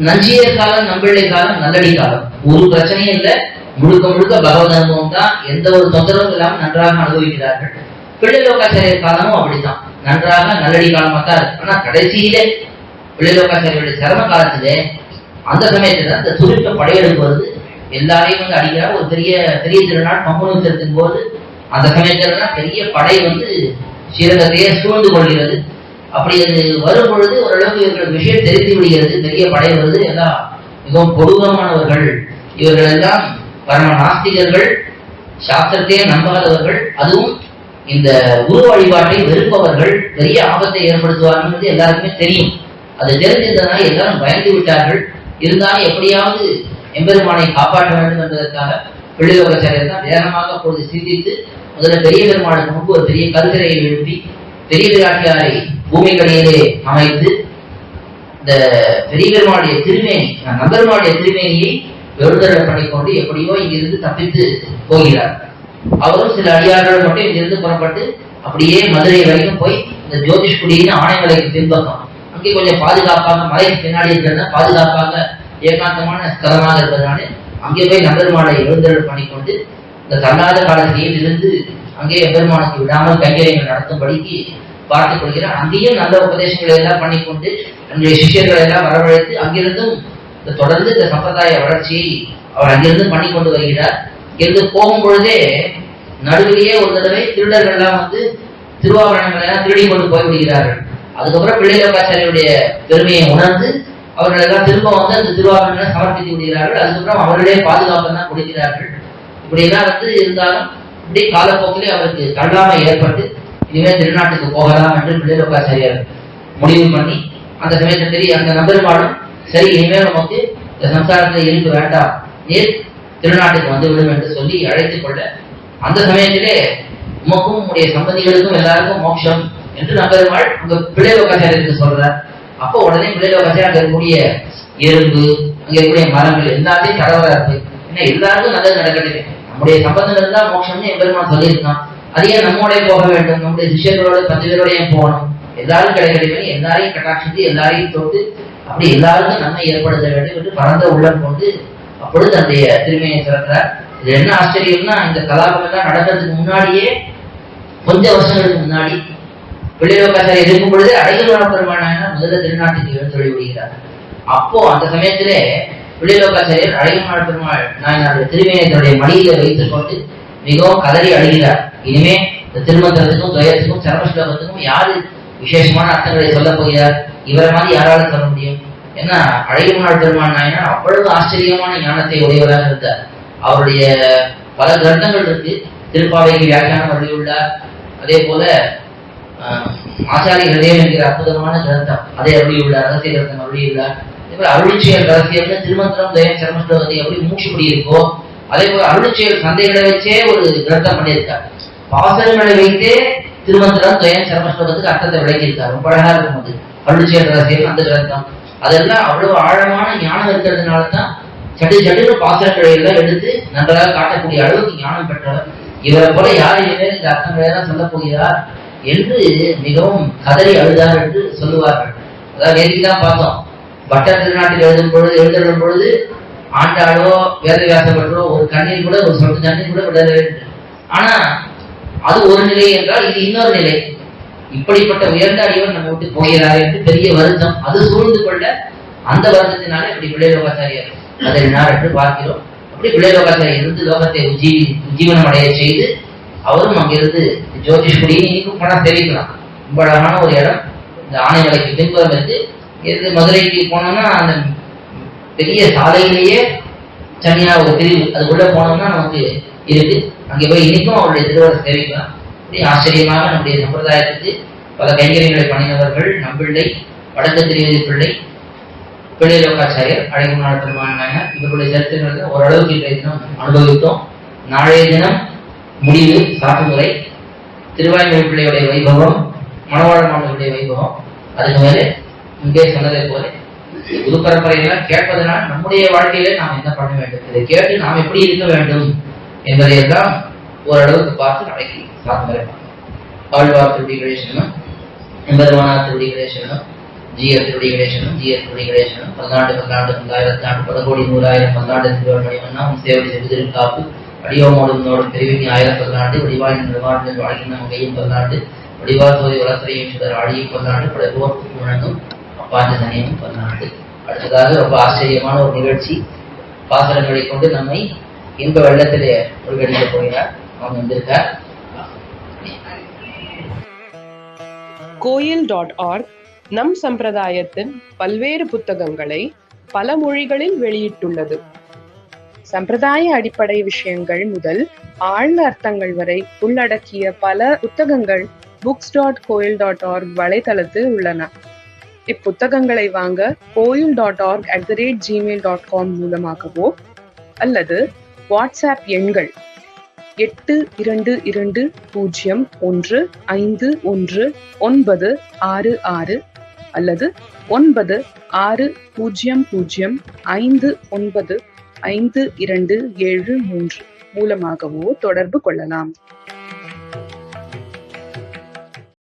நஞ்சியர் காலம், நம்பிள்ளை காலம், நல்லடி காலம், ஒரு பிரச்சனையும் இல்லை. முழுக்க முழுக்க பகவத் அனுபவம் தான். எந்த ஒரு தொந்தரவும் இல்லாமல் நன்றாக அனுபவிக்கிறார்கள். பிள்ளைலோகாச்சாரியர் காலமும் அப்படித்தான், நன்றாக நல்லடி காலமா தான் இருக்கு. ஆனா கடைசியிலே பிள்ளைலோகாச்சாரியருடைய சிரம காலத்திலே அந்த சமயத்துல அந்த துருக்க படையெடுப்பு வருது. எல்லாரையும் வந்து அடிக்கிறார். ஒரு பெரிய பெரிய திருநாள் பங்குனத்தின் போது அந்த சமயத்துல பெரிய படை வந்து ஸ்ரீரங்கத்தையே சூழ்ந்து கொள்கிறது. அப்படி அது வரும் பொழுது ஓரளவுக்கு இவர்களுக்கு விஷயம் தெரிந்து விடுகிறது. பெரிய படை வருது, எல்லாம் மிகவும் கொடூரமானவர்கள், இவர்கள் எல்லாம் பரம நாஸ்திகர்கள், சாஸ்திரத்தையே நம்பாதவர்கள், அதுவும் இந்த குரு வழிபாட்டை வெறுப்பவர்கள், பெரிய ஆபத்தை ஏற்படுத்துவார்கள் எல்லாருக்குமே தெரியும். அது தெரிஞ்சிருந்ததுனால எல்லாரும் பயந்து விட்டார்கள். இருந்தாலும் எப்படியாவது எம்பெருமானை காப்பாற்ற வேண்டும் என்பதற்காக பிள்ளைலோகாச்சாரியர் தான் வேகமாக பொழுது சிந்தித்து முதல்ல பெரிய பெருமாளுக்கு முன்பு ஒரு பெரிய கருத்தரையை எழுப்பி பெரிய பிராட்டியாரை பூமிக்கடியிலே அமைத்து இந்த பெரிய பெருமாளுடைய திருமேனி, நம்பெருமாளுடைய திருமேனியை எழுந்தருள பண்ணிக்கொண்டு எப்படியோ இங்கிருந்து தப்பித்து போகிறார். அவரும் சில அடியார்கள் மட்டும் இங்கிருந்து புறப்பட்டு அப்படியே மதுரை வரைக்கும் போய் இந்த ஜோதிஷ்குடியின் ஆணைமலைக்கு பின்பக்கம் அங்கே கொஞ்சம் பாதுகாப்பாக, மலைக்கு பின்னாடி இருக்கிறத பாதுகாப்பாக ஏகாந்தமான ஸ்தலமாக இருப்பதனால அங்கே போய் நம்பெருமாளை எழுந்தருள் பண்ணிக்கொண்டு இந்த தள்ளாத காலத்திலேயே இருந்து அங்கே எம்பெருமானுக்கு விடாமல் கைங்கரியங்கள் நடத்தும்படிக்கு பார்த்துக் கொள்கிறார். அங்கேயும் நல்ல உபதேசங்களை எல்லாம் பண்ணிக்கொண்டு தன்னுடைய சிஷ்யர்களை எல்லாம் வரவழைத்து அங்கிருந்தும் தொடர்ந்து இந்த சம்பிரதாய வளர்ச்சியை அவர் அங்கிருந்து பண்ணி கொண்டு வருகிறார். இங்கிருந்து போகும் பொழுதே நடுவிலேயே ஒரு தடவை திருடர்கள் எல்லாம் வந்து திருவாபரணங்களை எல்லாம் திருடி கொண்டு போய்விடுகிறார்கள். அதுக்கப்புறம் பிள்ளைலோகாச்சாரியருடைய பெருமையை உணர்ந்து அவர்கள் எல்லாம் திரும்ப வந்து அந்த திருவாபரணங்களை சமர்ப்பித்து விடுகிறார்கள். அதுக்கப்புறம் அவர்களே பாதுகாப்பு தான் கொடுக்கிறார்கள். இப்படி எல்லாம் வந்து இருந்தாலும் இப்படி காலப்போக்கிலே அவருக்கு தள்ளாமை ஏற்பட்டு இனிமேல் திருநாட்டுக்கு போகலாம் என்று பிள்ளைலோகாச்சாரியர் முடிவு பண்ணி அந்த சமயத்திலே அந்த நம்பெருமாளும் சரி இனிமேல் நமக்கு இந்த சம்சாரத்தில் இருக்க வேண்டாம், நீர் திருநாட்டுக்கு வந்து விடும் என்று சொல்லி அழைத்துக் கொள்ள அந்த சமயத்திலே உமக்கும் உங்களுடைய சம்பந்திகளுக்கும் எல்லாருக்கும் மோட்சம் என்று நம்பெருமாள் உங்க பிள்ளைலோகாச்சாரியருக்கு சொல்றார். அப்போ உடனே பிள்ளைலோகாச்சாரியர் அங்க இருக்கக்கூடிய எறும்பு, அங்க இருக்கக்கூடிய மரங்கள் எல்லாத்தையும் கடவுளா இருக்கு. ஏன்னா எல்லாருக்கும் நல்லது நடக்கட்டுமே, நம்முடைய சம்பந்தங்கள் தான் மோட்சம்னு எம்பெருமான் சொல்லியிருக்கான். அதையே நம்மோட போக வேண்டும், நம்முடைய சிஷ்யர்களோட 10 பேரோட போகணும், எல்லாரும் கிடைக்கட்டுமே, எல்லாரையும் கட்டாட்சித்து எல்லாரையும் தொட்டு அப்படி எல்லாருக்கும் நன்மை ஏற்படுத்த வேண்டும் என்று பரந்த உள்ளம் கொண்டு அப்பொழுது அந்த திருமையை சிறக்கிறார். இது என்ன ஆச்சரியம்னா, இந்த கலாபம் எல்லாம் நடக்கிறதுக்கு முன்னாடியே கொஞ்சம் வருஷங்களுக்கு முன்னாடி பிள்ளைலோகாச்சாரியர் இருக்கும் பொழுது அழகியலான பெருமானான முதல்ல திருநாட்டுக்கு எழுந்தருளி விடுகிறார். அப்போ அந்த சமயத்திலே பிள்ளைலோகாச்சாரியர் அழகியலான பெருமாள் நாயனாருடைய திருமையை தன்னுடைய மடியில வைத்துக் கொண்டு மிகவும் கதறி அழுகிறார். இனிமே இந்த திருமந்திரத்துக்கும் துயரத்துக்கும் சர்மஸ்லோகத்துக்கும் யாரு விசேஷமான அர்த்தங்களை சொல்ல போகிறார்? இவரை மாதிரி யாராலும் சொல்ல முடியும்? ஏன்னா அழகியமாள் பெருமான் நாயனார் அவ்வளவு ஆச்சரியமான ஞானத்தை உடையவராக இருந்தார். அவருடைய பல கிரந்தங்கள் இருக்கு. திருப்பாவைக்கு வியாக்கியானம் அருளியுள்ளார். அதே போல ஆச்சாரிய ஹிருதயம் என்கிற அற்புதமான கிரந்தம் அதை அருளியுள்ளார். ரகசிய கிரந்தம் அருளியுள்ளார். அதே போல அருளிச்செயல் ரகசியம்னு திருமந்திரம் தயம் சரமஸ்லோகத்தை எப்படி மூச்சுப்படி இருக்கோ அதே போல அருளிச்செயல் சந்தைகளை வச்சே ஒரு கிரந்தம் பண்ணியிருக்கார். பாசனங்களை வைத்தே திருமந்திரம் தயம் சரமஸ்லோகத்துக்கு அர்த்தத்தை விளக்கியிருக்கார். ரொம்ப அழகா இருக்கும் அது அருளிச்செயல் ரகசியம் அந்த கிரந்தம். அதெல்லாம் அவ்வளவு ஆழமான ஞானம் இருக்கிறதுனாலதான் சட்டு பாசனங்களை எல்லாம் எடுத்து நன்றாக காட்டக்கூடிய அளவுக்கு ஞானம் பெற்றவர். இவரை போல யார் இனிமேல் இந்த அர்த்தங்களை தான் சொல்ல போகிறார் என்று மிகவும் கதறி அழுதார் என்று சொல்லுவார்கள். அதாவது நேற்றுதான் பார்த்தோம். பட்டர் திருநாட்டில் எழுதப்படும் பொழுது ஆண்டாளோ வேதவியாசப்பட்டோ ஒரு கண்ணீர் கூட ஒரு சொட்டு தண்ணீர் கூட விடவே வேண்டும். ஆனா அது ஒரு நிலை என்றால் இது இன்னொரு நிலை. இப்படிப்பட்ட உயர்ந்த அடிவர் நம்ம விட்டு போகிறார் என்று பெரிய வருத்தம் அது சூழ்ந்து கொள்ள அந்த வருத்தத்தினாலே இப்படி பிள்ளைலோகாச்சாரியர் கதறினார் என்று பார்க்கிறோம். அப்படி பிள்ளைலோகாச்சாரியர் இருந்து லோகத்தை உஜ்ஜீவனம் அடைய செய்து அவரும் அங்கிருந்து ஜோதிஷ்குடியும் போனா தெரிவிக்கலாம். ரொம்ப அழகான ஒரு இடம். இந்த ஆனைமலைக்கு பின்புறம் இருக்கு. இது மதுரைக்கு போனோம்னா அந்த பெரிய சாலையிலேயே தனியா ஒரு பிரிவு அது உள்ள போனோம்னா நமக்கு இருக்கு. அங்கே போய் இன்னைக்கும் அவருடைய திருவரை சேவிக்கலாம். ஆச்சரியமாக நம்முடைய சம்பிரதாயத்துக்கு பல கைங்கரியங்களை பண்ணினவர்கள் நம்பிள்ளை, வடக்கு திருவதி பிள்ளை, பிள்ளைலோகாச்சாரியர், அழகியமாள் பெருமான் நாயனார் இவர்களுடைய சரித்திரங்களை ஓரளவுக்கு இன்றைய தினம் அனுபவித்தோம். நாளைய தினம் முடிவு சாட்டுமுறை, திருவாய்மொழி பிள்ளையுடைய வைபவம், மணவாள மாணவர்களுடைய வைபவம். அதுக்கு மேலே இங்கே சொன்னதை போல குரு பரம்பரையெல்லாம் கேட்பதனால் நம்முடைய வாழ்க்கையில நாம் என்ன பண்ண வேண்டும், இதை கேட்டு நாம் எப்படி இருக்க வேண்டும் என்பதையெல்லாம் ஓரளவுக்கு பார்த்து நாளைக்கு சாத்துமுறை ஆழ்வார் திருடி கணேசனும் எம்பெருமானார் திருடி கணேசனும் ஜிஎர் திருடி கணேசனும் ஜிஎர் திருடி கணேசனும் பல்லாண்டு 1000 பல கோடி 100,000 பல்லாண்டு திருவண்ணா சேவடி செவிதிரும் காப்பு அடியோமோடும் நோடும் பெருவினி 1000 பல்லாண்டு வடிவாயின் நிர்வாண வாழ்கின்ற கையும் பல்லாண்டு வடிவார் சோதி வளர்த்தரையும் சுடர் ஆடியும் பல்லாண்டு பல போர்க்கு முழங்கும் அப்பாண்ட சனியும் பல்லாண்டு. அடுத்ததாக ரொம்ப ஆச்சரியமான ஒரு நிகழ்ச்சி. பாசனங்களை கொண்டு நம்மை இன்ப வெள்ளத்திலே உள்கடிக்க போகிறார். அவங்க வந்திருக்கார். கோயில்.org நம் சம்பிரதாயத்தின் பல்வேறு புத்தகங்களை பல மொழிகளில் வெளியிட்டுள்ளது. சம்பிரதாய அடிப்படை விஷயங்கள் முதல் ஆழ்ந்த அர்த்தங்கள் வரை உள்ளடக்கிய பல புத்தகங்கள் books.coil.org வலைத்தளத்தில் உள்ளன. இப்புத்தகங்களை வாங்க coil.org@gmail.com மூலமாகவோ அல்லது வாட்ஸ்அப் எண்கள் 8220151966 அல்லது 9600595273 மூலமாகவோ தொடர்பு கொள்ளலாம்.